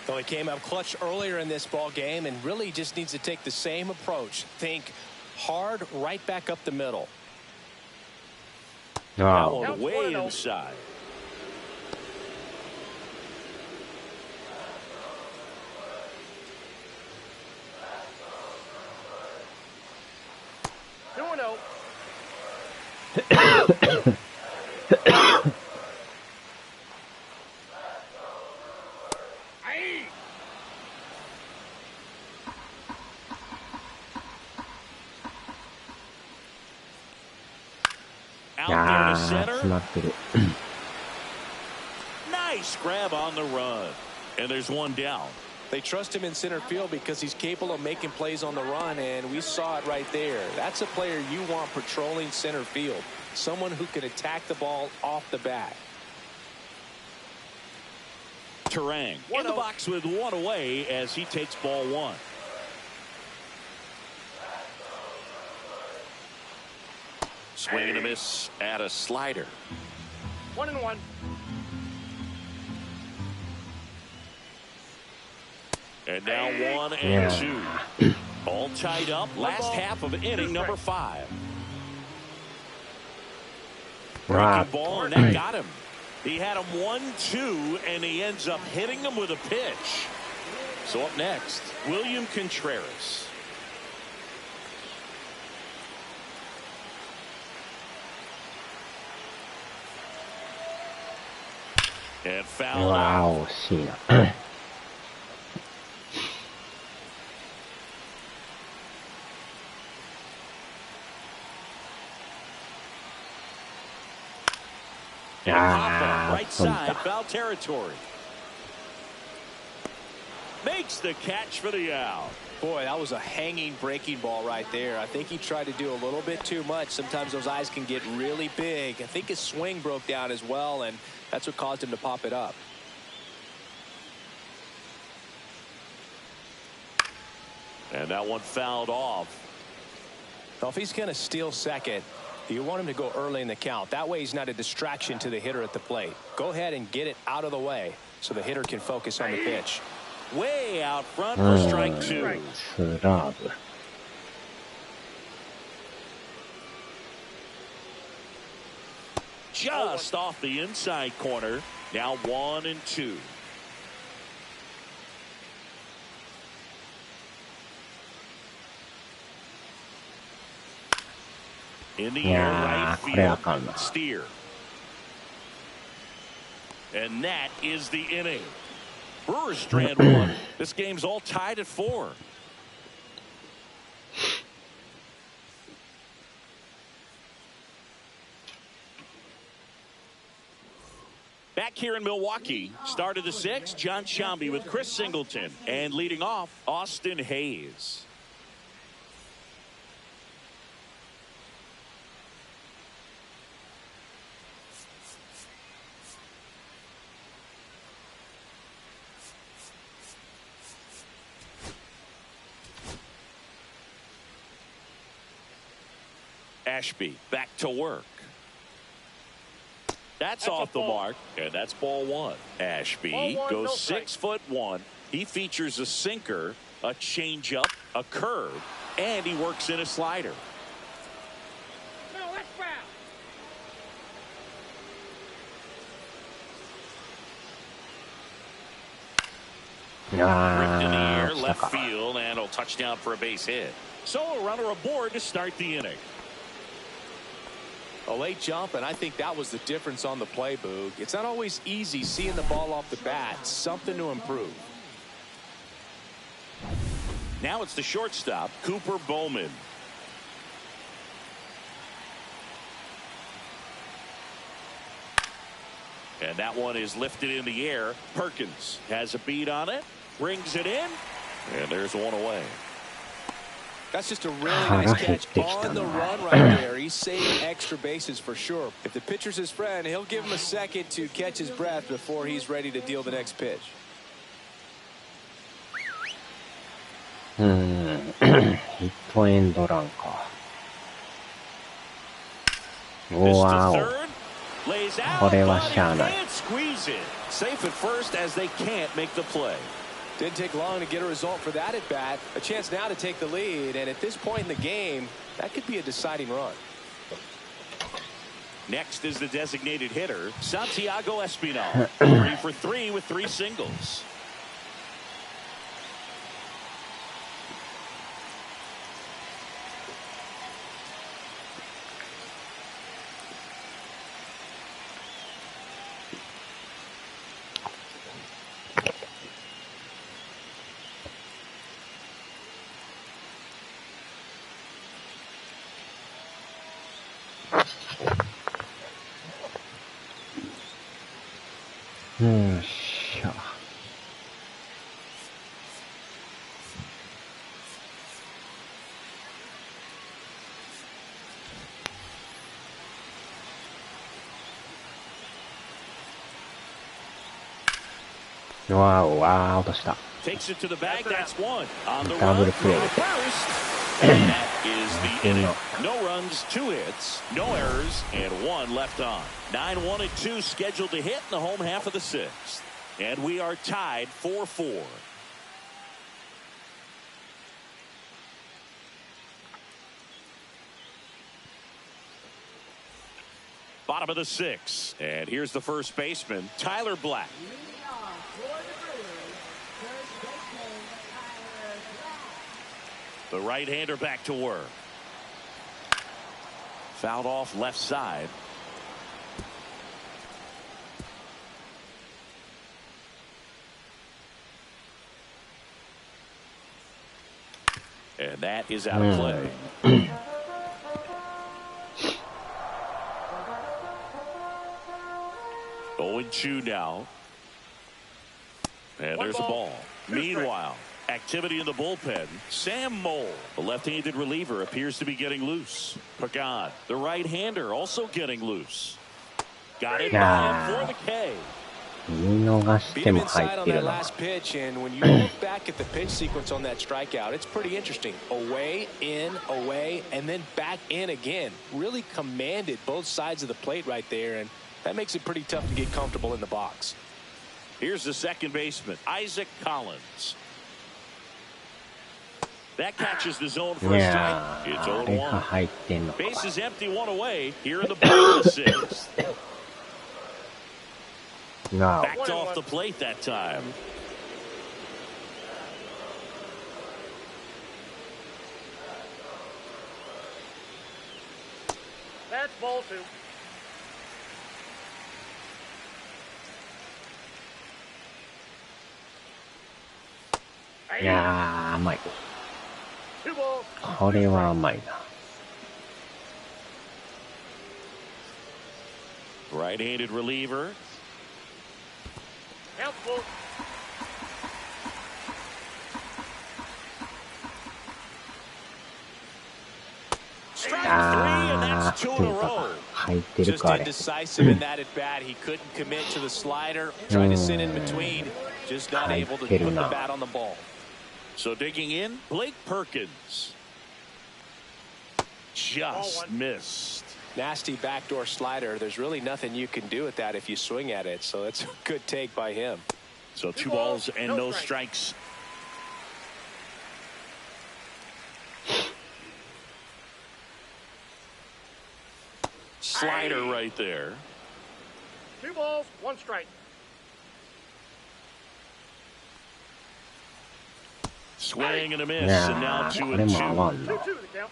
B: Well, he came up clutch earlier in this ball game and really just needs to take the same approach. Think hard right back up the middle.
A: That one way inside. Nice grab on the run. And there's one down.
B: They trust him in center field because he's capable of making plays on the run, and we saw it right there. That's a player you want patrolling center field. Someone who can attack the ball off the bat.
A: Terang in the box with one away as he takes ball one. Swing and a miss at a slider.
E: 1-1.
A: And now 1-2. All tied up. Last half of inning number 5. Breaking ball, and that got him. He had him 1-2, and he ends up hitting him with a pitch. So up next, William Contreras. And foul out. Right side, foul territory. Makes the catch for the out.
B: Boy, that was a hanging breaking ball right there. I think he tried to do a little bit too much. Sometimes those eyes can get really big. I think his swing broke down as well, and that's what caused him to pop it up.
A: And that one fouled off.
B: Well, if he's going to steal second, you want him to go early in the count. That way he's not a distraction to the hitter at the plate. Go ahead and get it out of the way so the hitter can focus on the pitch.
A: Way out front for strike 2. Just off the inside corner. Now 1-2. In the air, right field. Steer. And that is the inning. Brewers strand 1. This game's all tied at 4. Back here in Milwaukee, start of the 6th, John Sciambi with Chris Singleton. And leading off, Austin Hayes. Ashby back to work. That's off the mark, and that's ball 1. Ashby goes 6'1". He features a sinker, a changeup, a curve, and he works in a slider.
E: No, that's foul.
A: Ripped in the air, left field, and a touchdown for a base hit. So a runner aboard to start the inning.
B: A late jump, and I think that was the difference on the play, Boog. It's not always easy seeing the ball off the bat. Something to improve.
A: Now it's the shortstop, Cooper Bowman. And that one is lifted in the air. Perkins has a beat on it, brings it in, and there's one away.
B: That's just a really nice catch on the run right there. He's saving extra bases for sure. If the pitcher's his friend, he'll give him a second to catch his breath before he's ready to deal the next pitch.
D: Hit end run か。
A: This to third. Lays out,
D: これはしゃあない。
A: can't squeeze it. Safe at first as they can't make the play.
B: Didn't take long to get a result for that at bat. A chance now to take the lead, and at this point in the game, that could be a deciding run.
A: Next is the designated hitter, Santiago Espinal. 3 for 3 with 3 singles.
D: Wow, 落とした。
A: Takes it to the bag. That's one. On the
D: Double
A: run,
D: play.
A: first. And that is the inning. No runs, 2 hits, no errors, and 1 left on. 9-1 and 2 scheduled to hit in the home half of the 6th. And we are tied 4-4. Bottom of the 6th. And here's the first baseman, Tyler Black. The right-hander back to work. Fouled off left side. And that is out of play. 0-2 now. And there's a ball. Meanwhile, activity in the bullpen. Sam Mole, the left-handed reliever, appears to be getting loose. Pagan, the right-hander, also getting loose. Got it by him for the K.
D: 見逃しても入ってるな。
B: last pitch, and when you look back at the pitch sequence on that strikeout, it's pretty interesting. Away, in, away, and then back in again. Really commanded both sides of the plate right there, and that makes it pretty tough to get comfortable in the box.
A: Here's the second baseman, Isaac Collins. That catches the zone for a strike. It's 0-1. Base is empty, 1 away here in the bottom of the 6th.
D: No.
A: Backed off the plate that time.
E: That's ball 2.
D: いやー、甘い。
E: 2 balls.
D: これは甘いな。
A: Right-handed reliever.
E: Count full.
A: Strike 3, and that's 2 in a row.
D: 入ってる
B: Just
D: かあれ。
B: indecisive in that at bat. He couldn't commit to the slider, trying to sit in between, just not able to put the bat on the ball.
A: So digging in, Blake Perkins. Just missed.
B: Nasty backdoor slider. There's really nothing you can do with that if you swing at it. So that's a good take by him.
A: So 2 balls and no strikes. Slider right there.
E: 2 balls, 1 strike.
A: Swing and a miss, and now 2-2.
E: 2-2 the count.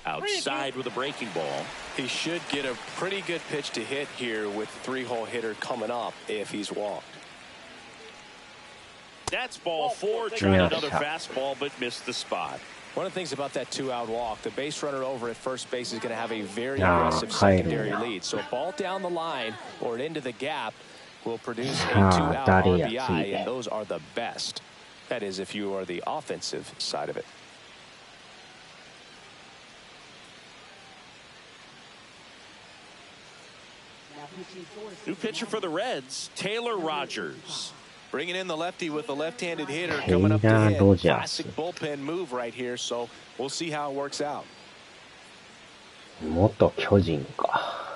A: Outside with a breaking ball.
B: He should get a pretty good pitch to hit here with 3-hole hitter coming up if he's walked.
A: That's ball 4, trying another fastball, but missed the spot.
B: One of the things about that 2-out walk, the base runner over at first base is going to have a very aggressive secondary lead. So a ball down the line or into the gap will produce a 2-out RBI, and those are the best. That is, if you are the offensive side of it.
A: New pitcher for the Reds, Taylor Rogers.
B: Bringing in the lefty with the left-handed hitter coming up to hit. Classic bullpen move right here, so we'll see how it works out.
D: 元巨人か。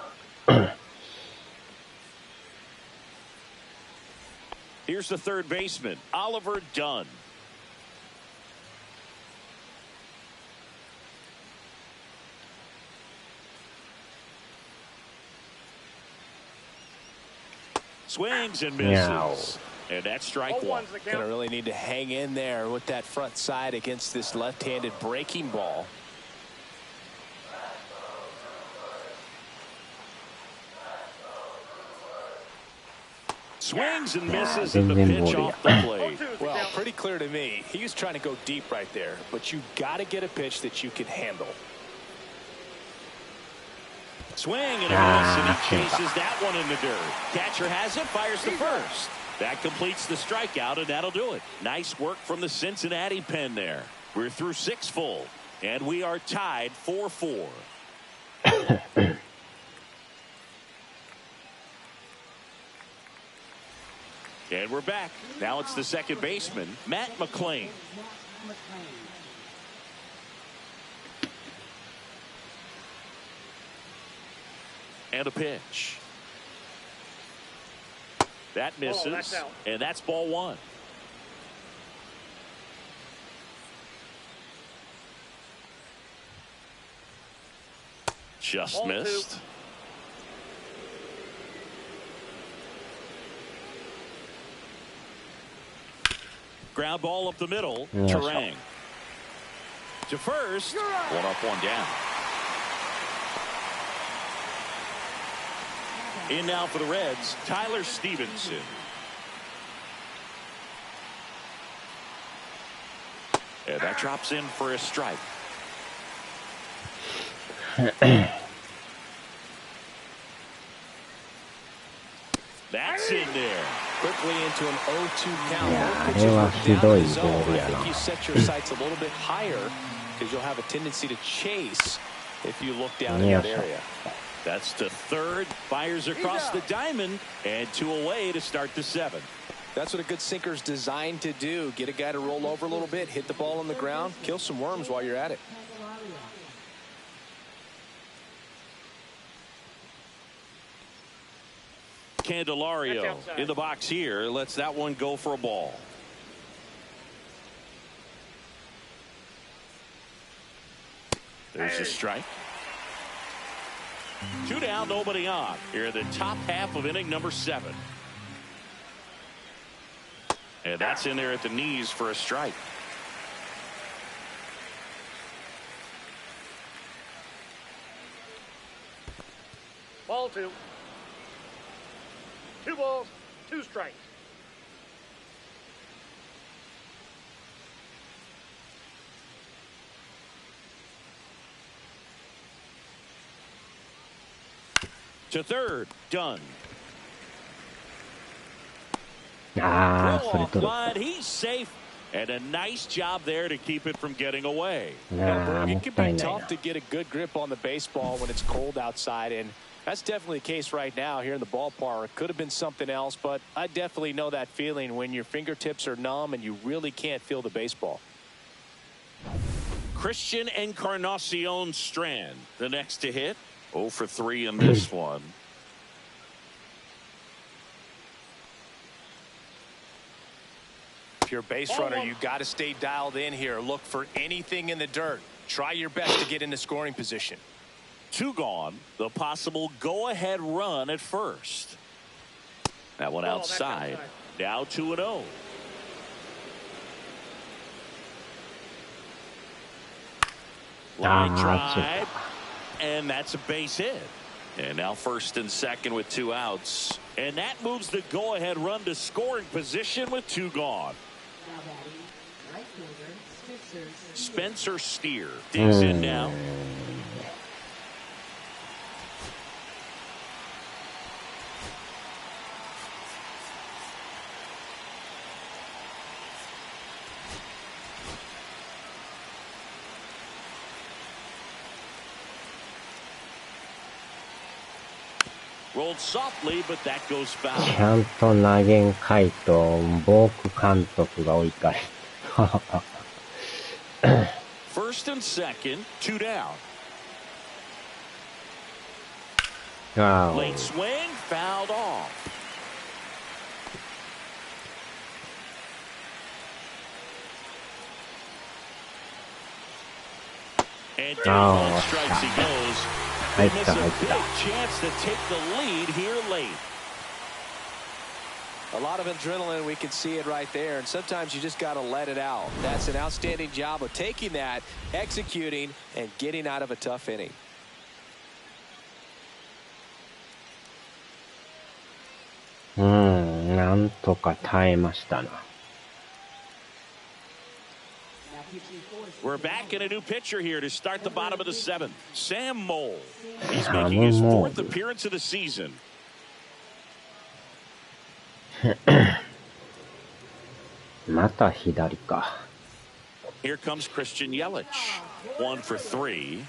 A: Here's the third baseman, Oliver Dunn. Swings and misses. And that's strike one.
B: Gonna really need to hang in there with that front side against this left-handed breaking ball.
A: Swings and misses in the pitch off the plate.
B: Well, pretty clear to me. He was trying to go deep right there, but you got to get a pitch that you can handle.
A: Swing and a miss, and he chases that one in the dirt. Catcher has it, fires the first. That completes the strikeout, and that'll do it. Nice work from the Cincinnati pen there. We're through 6 full, and we are tied 4-4. And we're back. Now it's the second baseman, Matt McClain. And a pitch. That misses, and that's ball one. Just missed. Ground ball up the middle. Terang. To first. One up, one down. In now for the Reds, Tyler Stevenson. And that drops in for a strike. That's in there.
B: Quickly into an 0-2 count. I think you set your sights a little bit higher because you'll have a tendency to chase if you look down in that area.
A: That's to third. Fires across the diamond, and 2 away to start the 7th.
B: That's what a good sinker's designed to do. Get a guy to roll over a little bit, hit the ball on the ground, kill some worms while you're at it.
A: Candelario in the box here. Lets that one go for a ball. There's a strike. 2 down, nobody on. Here in the top half of inning number 7. And that's in there at the knees for a strike.
E: Ball 2. 2 balls, 2 strikes.
A: To third, Dunn. He's safe, and a nice job there to keep it from getting away.
B: It can be tough to get a good grip on the baseball when it's cold outside, and that's definitely the case right now here in the ballpark. Could have been something else, but I definitely know that feeling when your fingertips are numb and you really can't feel the baseball.
A: Christian Encarnacion Strand, the next to hit. 0 for 3 in this one.
B: If you're a base runner, you got to stay dialed in here. Look for anything in the dirt. Try your best to get into scoring position.
A: 2 gone. The possible go-ahead run at first. That one outside. Now 2-0. Line drive. And that's a base hit. And now first and second with 2 outs. And that moves the go-ahead run to scoring position with 2 gone. Spencer Steer digs in now. Rolled softly, but that goes
D: ち
A: foul.
D: ゃんと投げんかいと、ボーク監督が追い返す。
A: First and second, 2 down.
D: あ
A: Late swing, fouled off. And down on strikes he goes. They miss a big chance to take the lead here late.
B: A lot of adrenaline, we can see it right there, and sometimes you just got to let it out. That's an outstanding job of taking that, executing, and getting out of a tough inning.
D: なんとか耐えましたな。
A: We're back in a new pitcher here to start the bottom of the 7th. Sam Mole. He's making his 4th appearance of the season.
D: また左か。
A: Here comes Christian Yelich. 1 for 3.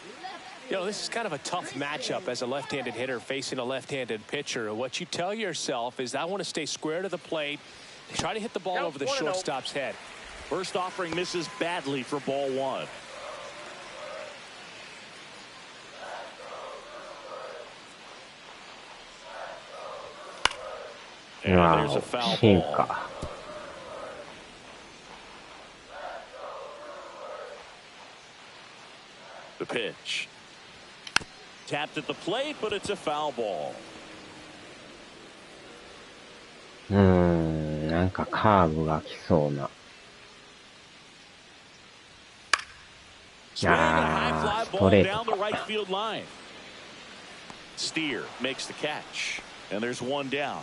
B: You know, this is kind of a tough matchup as a left-handed hitter facing a left-handed pitcher. What you tell yourself is, I want to stay square to the plate, try to hit the ball over the shortstop's head.
A: First offering misses badly for ball 1. And there's a foul ball. The pitch. Tapped at the plate, but it's a foul ball.
D: なんかカーブが来そうな。
A: Swing and high fly ball down the right field line. Steer makes the catch, and there's 1 down.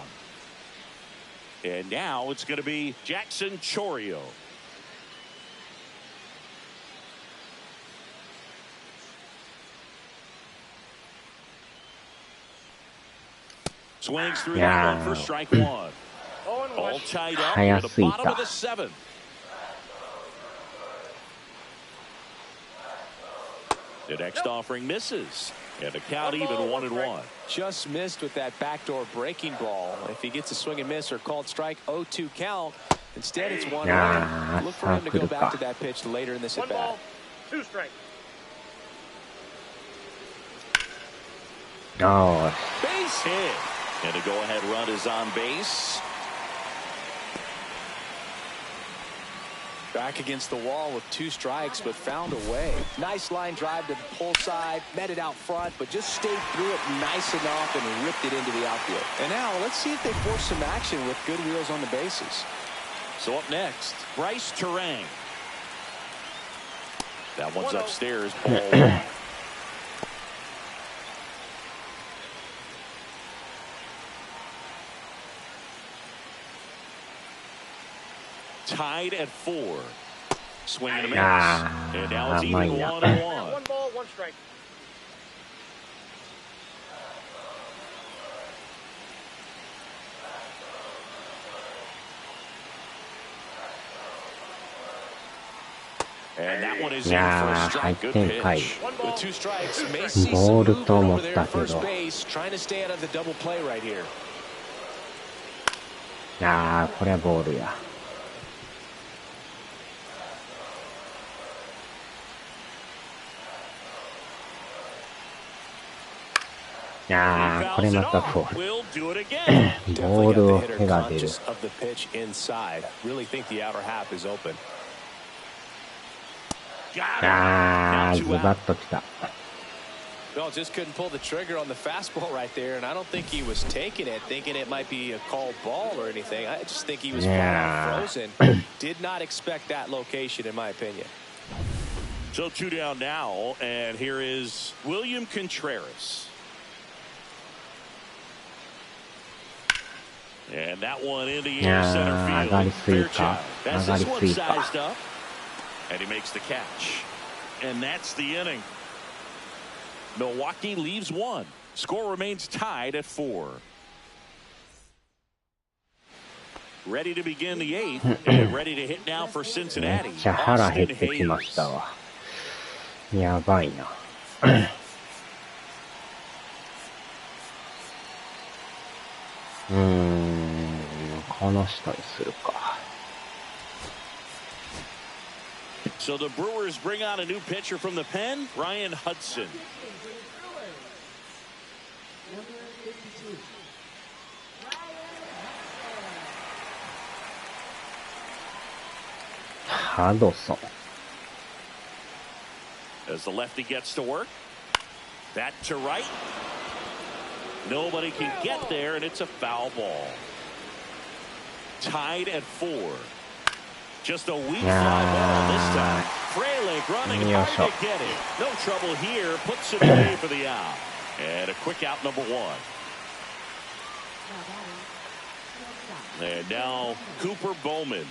A: And now it's going to be Jackson Chourio. Swings through that one for strike 1. All tied up near the bottom of the 7th. The next offering misses, and the count even 1-1.
B: Just missed with that backdoor breaking ball. If he gets a swing and miss or called strike, 0-2 count. Instead, it's 1-1. Look for him to go back to that pitch later in this at bat.
E: 1 ball, 2 strikes.
A: Base hit, and a go-ahead run is on base.
B: Back against the wall with 2 strikes, but found a way. Nice line drive to the pull side, met it out front, but just stayed through it nice enough and ripped it into the outfield. And now let's see if they force some action with good wheels on the bases.
A: So up next, Bryce Terang. That one's upstairs, ball 1. Tied at 4. Swing and a miss. And now it's even 1-1.
E: 1 ball, 1 strike.
A: And that one is in for a strike. Good pitch.
B: With 2 strikes, may see some movement over there at first base, trying to stay out of the double play right here.
D: これはボールや。これまたフォール。ボールを手が出る。
B: ズ
D: バッときた。
B: Well, just couldn't pull the trigger on the fastball right there, and I don't think he was taking it, thinking it might be a called ball or anything. I just think he was frozen. Did not expect that location, in my opinion.
A: So 2 down now, and here is William Contreras. And that one in the air, center field. Fairchild has this one sized up, and he makes the catch. And that's the inning. Milwaukee leaves 1. Score remains tied at 4. Ready to begin the 8th, and ready to hit now for Cincinnati.
D: めっちゃ腹減ってきましたわ。やばいな。この人にするか。
A: So the Brewers bring on a new pitcher from the pen, Ryan Hudson.
C: Number 52.
D: Hudson.
A: As the lefty gets to work. That to right. Nobody can get there, and it's a foul ball. Tied at 4. Just a weak fly ball this time. Frelick running hard to get it. No trouble here. Puts it away for the out. And a quick out, number 1. And now Cooper Bowman.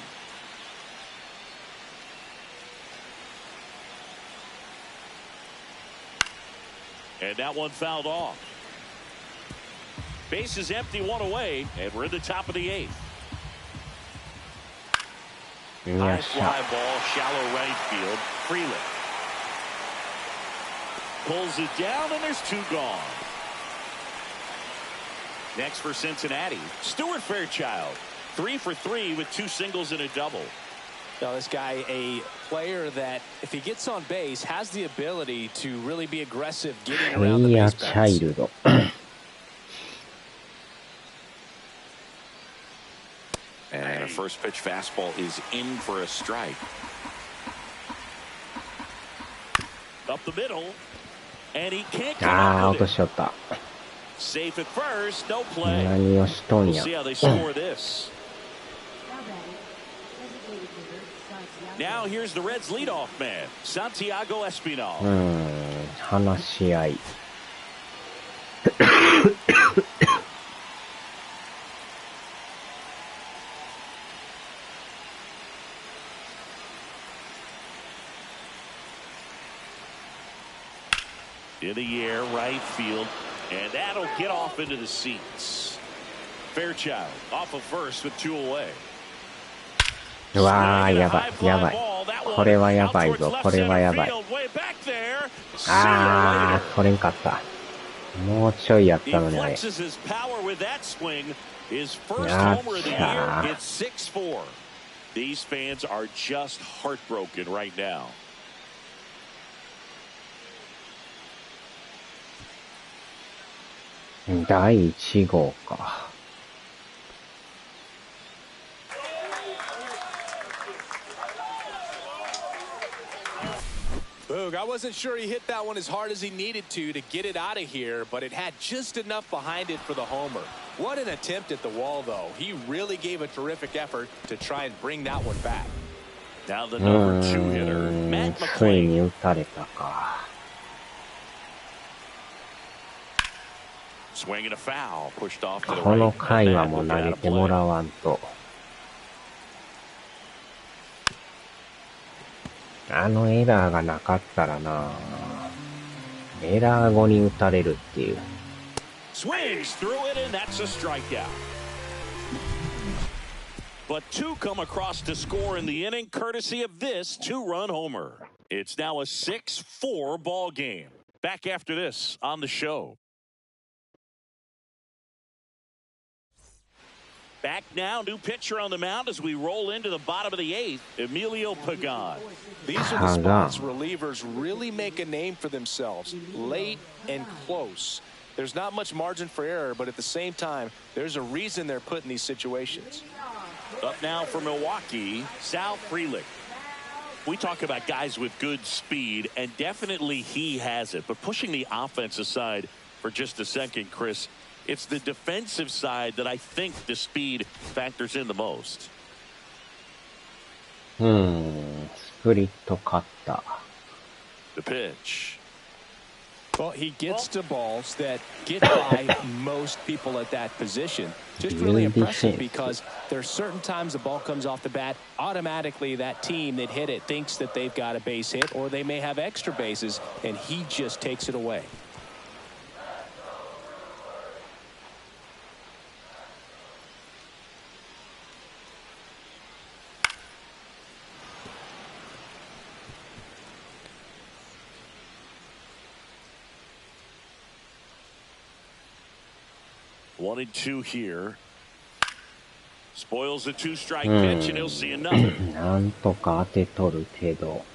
A: And that one fouled off. Base is empty, 1 away, and we're in the top of the 8th. High fly ball, shallow right field. Frelick pulls it down, and there's 2 gone. Next for Cincinnati, Stuart Fairchild. 3 for 3 with 2 singles and a double.
B: Now this guy, a player that if he gets on base has the ability to really be aggressive getting around the base paths.
A: And a first pitch fastball is in for a strike. Up the middle, and he can't get out with it. Safe at first, no play. We'll see how they score this. Now here's the Reds' leadoff man, Santiago Espinal.
D: 話し合い。
A: In the air, right field, and that'll get off into the seats. Fairchild off of first with 2 away.
D: うわー、やばい、やばい。これはやばいぞ、これはやばい。あー、取れんかった。もうちょいやったのにあれ。やっちゃー。
A: These fans are just heartbroken right now.
D: 第1号か。
B: Boog, I wasn't sure he hit that one as hard as he needed to get it out of here, but it had just enough behind it for the homer. What an attempt at the wall, though. He really gave a terrific effort to try and bring that one back.
A: Now the number 2 hitter, Matt
D: ついに打たれたか。
A: Swinging a foul, pushed off to the
D: この
A: right.
D: 回はもう投げてもらわんと。あのエラーがなかったらな、エラー後に打たれるっていう。
A: Swings through it, and that's a strikeout. But 2 come across to score in the inning, courtesy of this 2-run homer. It's now a 6-4 ball game. Back after this on the show. Back now, new pitcher on the mound as we roll into the bottom of the 8th, Emilio Pagan.
B: These are the spots relievers really make a name for themselves, late and close. There's not much margin for error, but at the same time, there's a reason they're put in these situations.
A: Up now for Milwaukee, Sal Frelick. We talk about guys with good speed, and definitely he has it. But pushing the offense aside for just a second, Chris, it's the defensive side that I think the speed factors in the most.
D: スプリットカッター。
A: The pitch.
B: Well, he gets to balls that get by most people at that position. Just really impressive because there's certain times the ball comes off the bat, automatically that team that hit it thinks that they've got a base hit or they may have extra bases, and he just takes it away.
A: One and two here. Spoils a two-strike pitch, and he'll see another.
D: なんとか当てとるけど。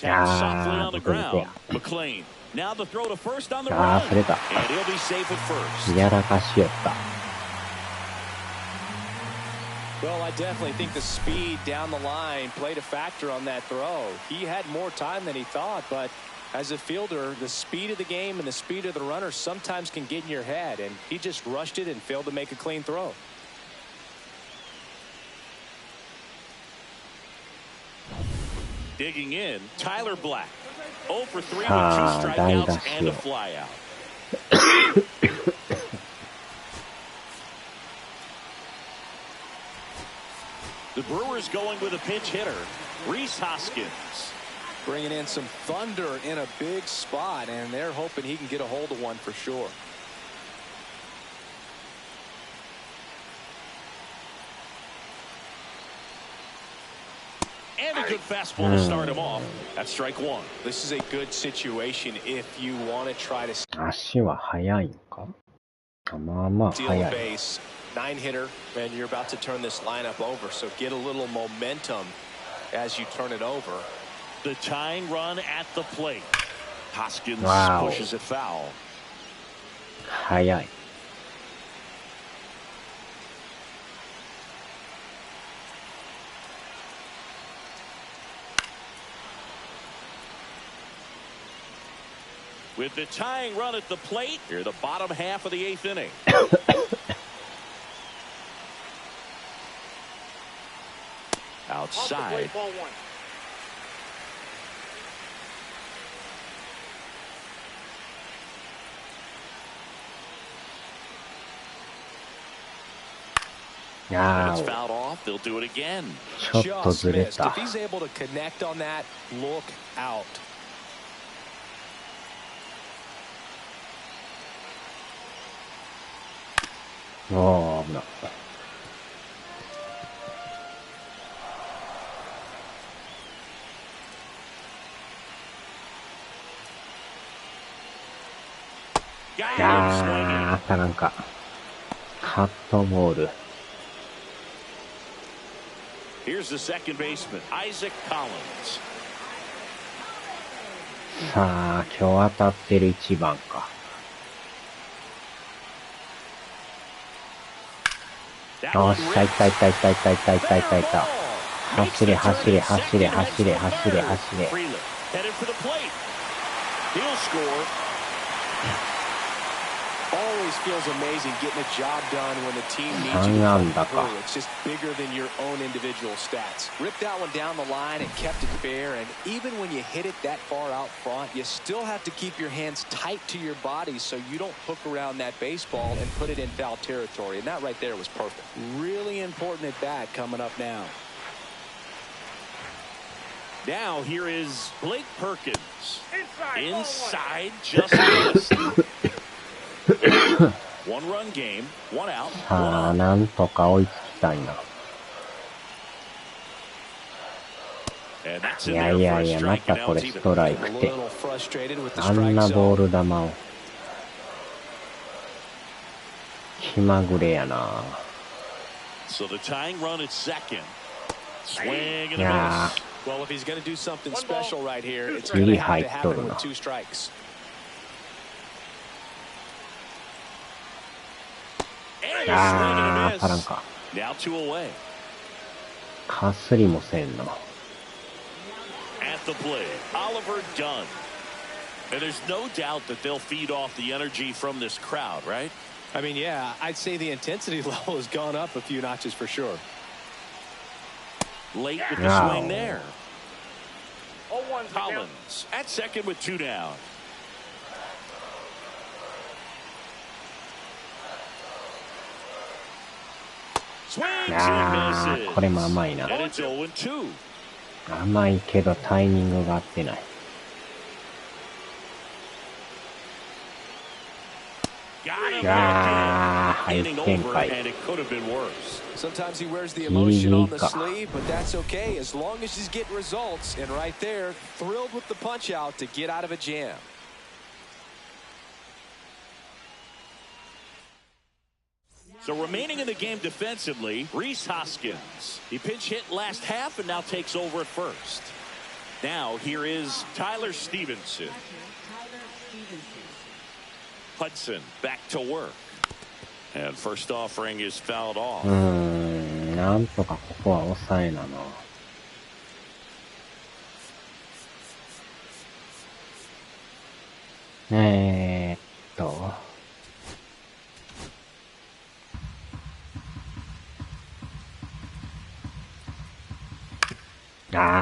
A: Tapped softly on the ground. McLean. Now the throw to first on the run.
D: それだ。
A: And he'll be safe at first.
D: やらかしよった。
B: Well, I definitely think the speed down the line played a factor on that throw. He had more time than he thought, but as a fielder, the speed of the game and the speed of the runner sometimes can get in your head, and he just rushed it and failed to make a clean throw.
A: Digging in, Tyler Black. 0 for 3 with 2 strikeouts and a flyout. The Brewers going with a pinch hitter, Rhys Hoskins.
B: Bringing in some thunder in a big spot, and they're hoping he can get a hold of one for sure.
A: And a good fastball to start him off. That's strike one.
B: This is a good situation if you want to try to
D: 足は速いんか？まあまあ
B: steal
D: 速
B: a
D: い。
B: base. 9-hitter, and you're about to turn this lineup over, so get a little momentum as you turn it over.
A: The tying run at the plate. Hoskins pushes it foul.
D: 速い。
A: With the tying run at the plate, here the bottom half of the 8th inning. Outside.
E: Ball one.
A: It's fouled off. They'll do it again.
D: ちょっとずれ
B: If
D: た。
B: he's able to connect on that, look out.
D: おー、危ない。なんかカットボール。
A: Here's the second baseman, Isaac Collins.
D: さあ、今日当たってる1番か。よっしゃ、いったいったいったいったいったいったいったいった。走れ走れ走れ走れ走れ走れ。
A: Headed for the plate. He'll score.
B: Always feels amazing getting a job done when the team needs you to
D: 3安
B: come
D: 打か。
B: through. It's just bigger than your own individual stats. Ripped that one down the line and kept it fair, and even when you hit it that far out front, you still have to keep your hands tight to your body so you don't hook around that baseball and put it in foul territory, and that right there was perfect. Really important at bat coming up now.
A: Now here is Blake Perkins.
E: Inside.
A: Just missed. One run game, one out.
D: さあ、なんとか追いつきたいな。
A: And that's
D: い
A: in
D: や
A: there
D: い
A: for
D: や
A: a
D: いや、ま
A: strike
D: た
A: and
D: これ
A: out
D: スト
A: either.
D: ライ
B: A
D: クって。
B: little frustrated with the
D: あん
B: strike
D: なボー
B: zone.
D: ル球を。気まぐれやな。
A: So the tying run at second. Swing and
D: いや
A: a miss.
B: Well, if he's going to do something special right here, it's
D: ー、
B: going to
D: いい
B: have
D: 入
B: to
D: っと
B: happen
D: る
B: with
D: な。
B: 2 strikes.
A: And a swing and a
D: 当たらん
A: miss.
D: か。
A: Now 2 away.
D: かすりもせんな。
A: At the plate, Oliver Dunn. And there's no doubt that they'll feed off the energy from this crowd, right?
B: I mean, yeah, I'd say the intensity level has gone up a few notches for sure.
A: Late with the
D: Wow.
A: swing there.
E: 0-1's the count.
A: Collins at second with 2 down. Swings
D: いや
A: and
D: ー、
A: misses.
D: これも甘いな。
A: And it's 0-2.
D: 甘いけどタイミングが合ってない。
A: Got him
D: いやー、
A: back
D: 敗
A: in.
D: 戦
A: Inning over,
D: 会。
A: and it could have been worse.
B: Sometimes he wears the emotion on the
D: Gee,
B: sleeve, but that's okay as long as he's getting results. And right there, thrilled with the punch out to get out of a jam.
A: So remaining in the game defensively, Rhys Hoskins. He pinch hit last half and now takes over at first. Now here is Tyler Stevenson. Hudson back to work. And first offering is fouled off.
D: なんとかここは抑えなの。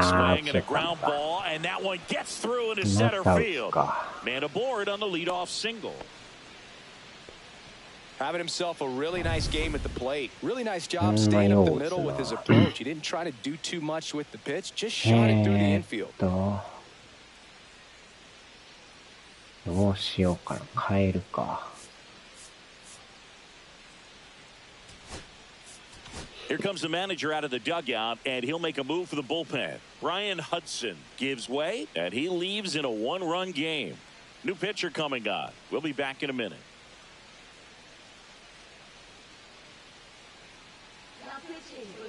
A: Swing and a ground ball, and that one gets through into center field. Man aboard on the leadoff single.
B: Having himself a really nice game at the plate. Really nice job staying up the middle with his approach. He didn't try to do too much with the pitch, just shot it through the infield.
D: どうしようかな。変えるか。
A: Here comes the manager out of the dugout, and he'll make a move for the bullpen. Ryan Hudson gives way, and he leaves in a one-run game. New pitcher coming on. We'll be back in a minute.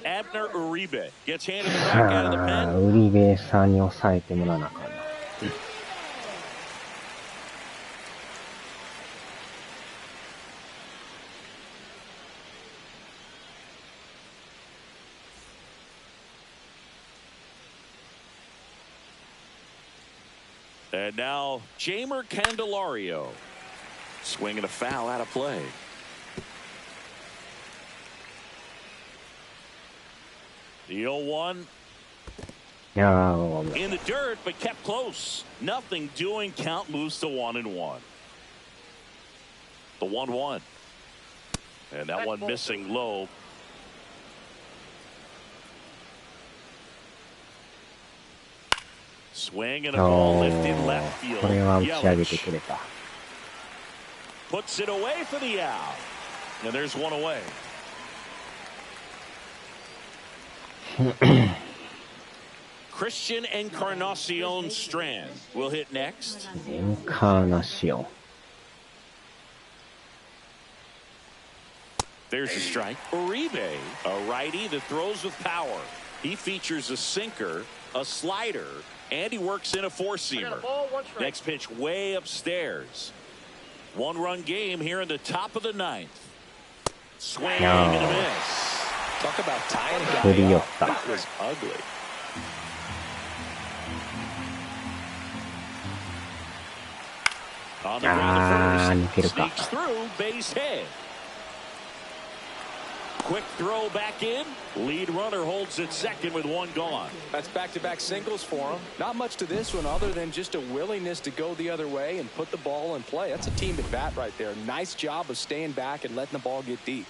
A: Abner Uribe gets handed the back out of the pen.
D: ウリベさんに抑えてもらわなあかんな。
A: And now, Jamer Candelario. Swinging a foul out of play. The 0-1. In the dirt, but kept close. Nothing doing. Count moves to 1-1. The 1-1. And that one missing low. Swing and a ball lifted left field.
D: これは打ち上げてくれた。
A: Puts it away for the out. And there's one away. Christian Encarnacion Strand will hit next.
D: Encarnacion.
A: There's a strike. Uribe, a righty that throws with power. He features a sinker, a slider, and he works in a four-seamer. Next pitch way upstairs. One-run game here in the top of the ninth. Swing and a miss.
B: Talk about tying a guy up. That was ugly.
A: On the ground, the first sneaks through, base hit. Quick throw back in. Lead runner holds at second with one gone.
B: That's back-to-back singles for him. Not much to this one other than just a willingness to go the other way and put the ball in play. That's a team at bat right there. Nice job of staying back and letting the ball get deep.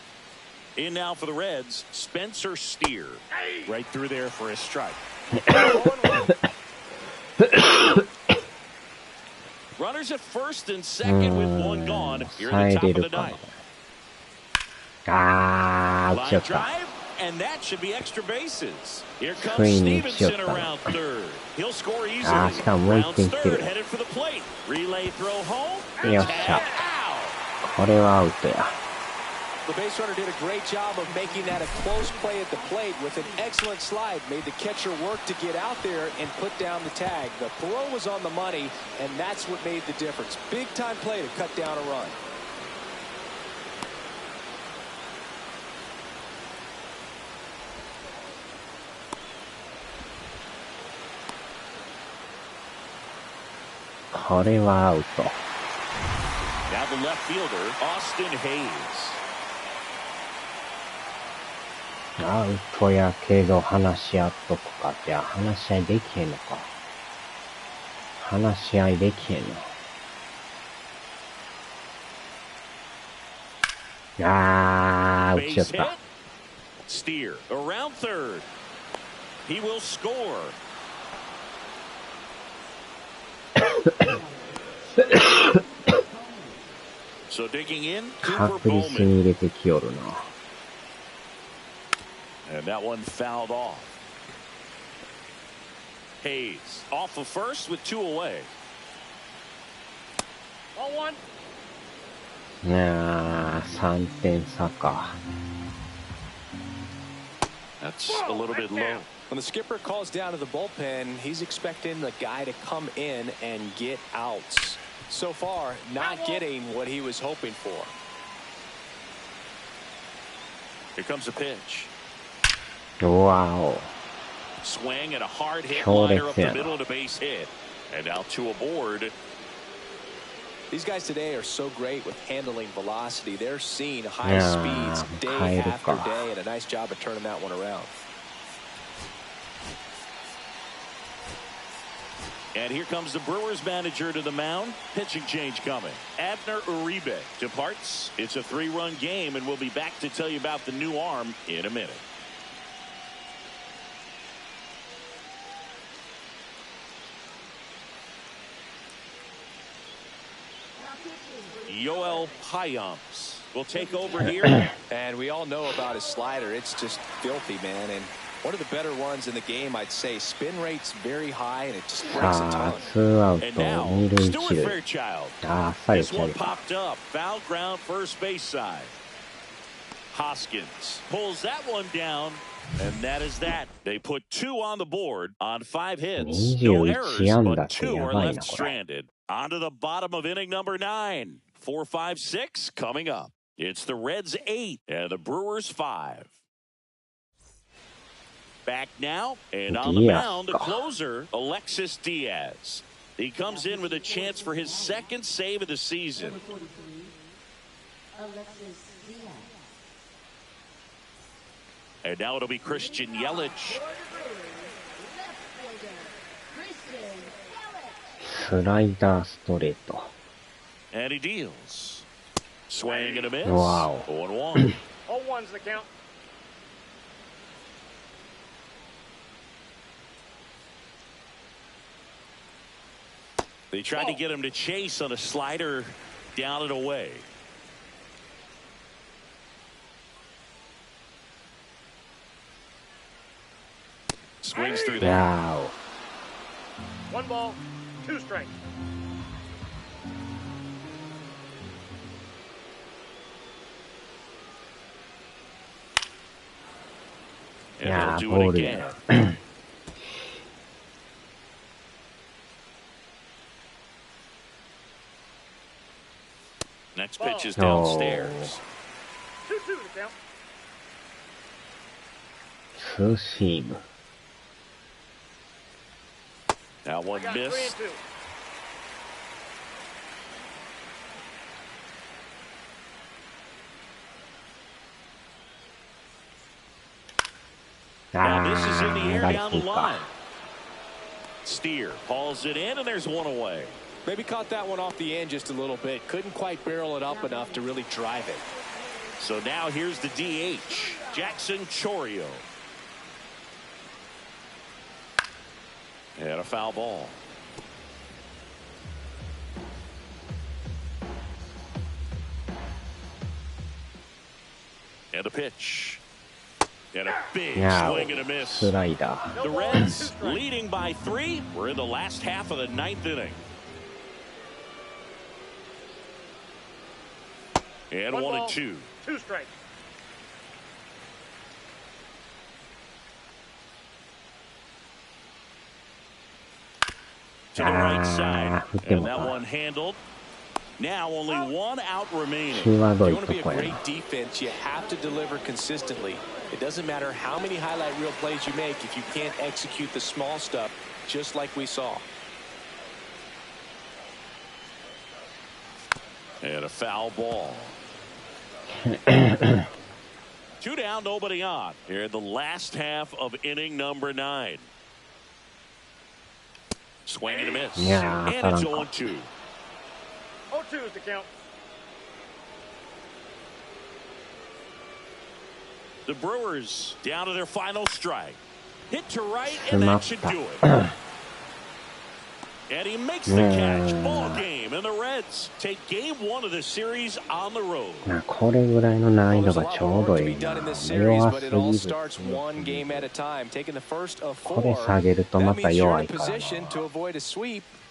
A: In now for the Reds, Spencer Steer. Right through there for a strike. Runners at first and second with one gone. Here in the top of the ninth. Line drive, and that should be extra bases. Here comes Stevenson around third. He'll score easily. Round third, headed for the plate. Relay throw home. Tag out.
D: これはアウトや。
B: The base runner did a great job of making that a close play at the plate with an excellent slide. Made the catcher work to get out there and put down the tag. The throw was on the money, and that's what made the difference. Big time play to cut down a run.
A: Now the left fielder, Austin Hayes.
D: アウトやけど話し合っとくか。じゃあ話し合いできへんのか。話し合いできへんの。打ちよった。
A: Steer around third. He will score. So digging in, Cooper
D: 確実に入れてきよるな。
A: And that one fouled off. Hayes off of first with two away.
E: 0-1.
D: いやー、3点差か。
A: That's a little bit low.
B: When the skipper calls down to the bullpen, he's expecting the guy to come in and get outs. So far, not getting what he was hoping for.
A: Here comes a pitch.
D: Wow.
A: Swing and a hard hit liner up the middle of the base hit. And now two aboard.
B: These guys today are so great with handling velocity. They're seeing high speeds day after day, and a nice job of turning that one around.
A: And here comes the Brewers manager to the mound. Pitching change coming. Abner Uribe departs. It's a 3-run game, and we'll be back to tell you about the new arm in a minute. Yoel Payams will take over here.
B: And we all know about his slider. It's just filthy, man. And one of the better ones in the game, I'd say. Spin rate's very high, and it just breaks a ton.
A: And now, Stuart Fairchild. This one popped up. Foul ground, first base side. Hoskins pulls that one down. And that is that. They put 2 on the board on 5 hits. No errors, but 2 are left stranded. On to the bottom of inning number 9. 4, 5, 6 coming up. It's the Reds 8 and the Brewers 5. Back now, and on the mound, the closer, Alexis Diaz. He comes in with a chance for his second save of the season. And now it'll be Christian Yelich.
D: Slider straight.
A: And he deals. Swing and a miss.
D: Wow.
A: 0-1.
E: 0-1's the count.
A: They tried to get him to chase on a slider down and away. Swings through that.
D: Wow.
E: 1 ball, 2 strikes.
A: And they'll do it again. Next pitch is downstairs.
E: 2-2 the count.
D: Two-seam.
A: Now one miss.
E: 3-2.
A: Now this is in the air down the line. Steer hauls it in, and there's one away.
B: Maybe caught that one off the end just a little bit. Couldn't quite barrel it up enough to really drive it.
A: So now here's the DH, Jackson Chourio. And a foul ball. And a pitch. And a big swing and a miss.
D: Slider.
A: The Reds leading by 3. We're in the last half of the 9th inning. And 1-2.
E: 2 strikes.
A: To the right side. And that one handled. Now only 1 out remaining.
B: If you want to be a great defense, you have to deliver consistently. It doesn't matter how many highlight reel plays you make if you can't execute the small stuff, just like we saw.
A: And a foul ball. 2 down, nobody on. Here in the last half of inning number 9. Swing and a miss.
D: Yeah,
A: and it's 0-2.
E: 0-2 is the count.
A: The Brewers down to their final strike. Hit to right, and that should do it. And he makes the catch. Ball game, and the Reds take game 1 of the series on the road.
D: これぐらいの難易度がちょうどいいな。弱すぎる。これ下げるとまた弱いからな。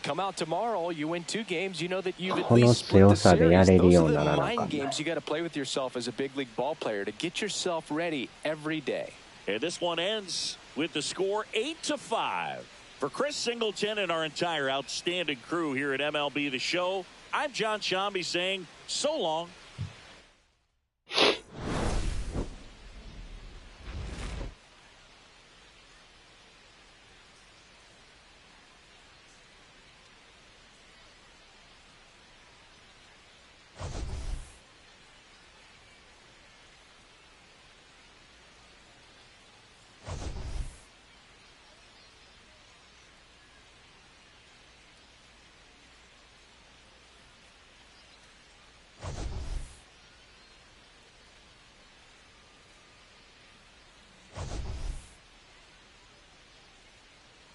B: Come out tomorrow, you win 2 games, you know that you've at
D: この
B: least split the
D: 強さで
B: series.
D: やれる
B: Those
D: よ
B: are
D: う
B: the
D: にならなあ
B: mind
D: かんね。
B: games you got to play with yourself as a big league ball player to get yourself ready every day.
A: And this one ends with the score 8-5. For Chris Singleton and our entire outstanding crew here at MLB The Show, I'm John Shambi saying so long.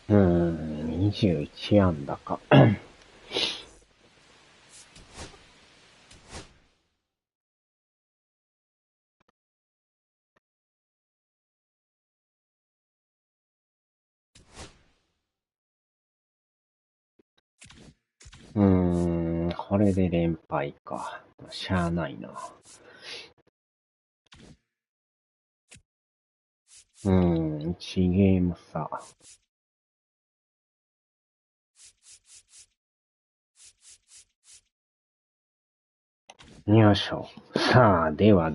D: うーん、21安打か。これで連敗か。しゃあないな。1ゲーム差。よいしょ。さあ、では。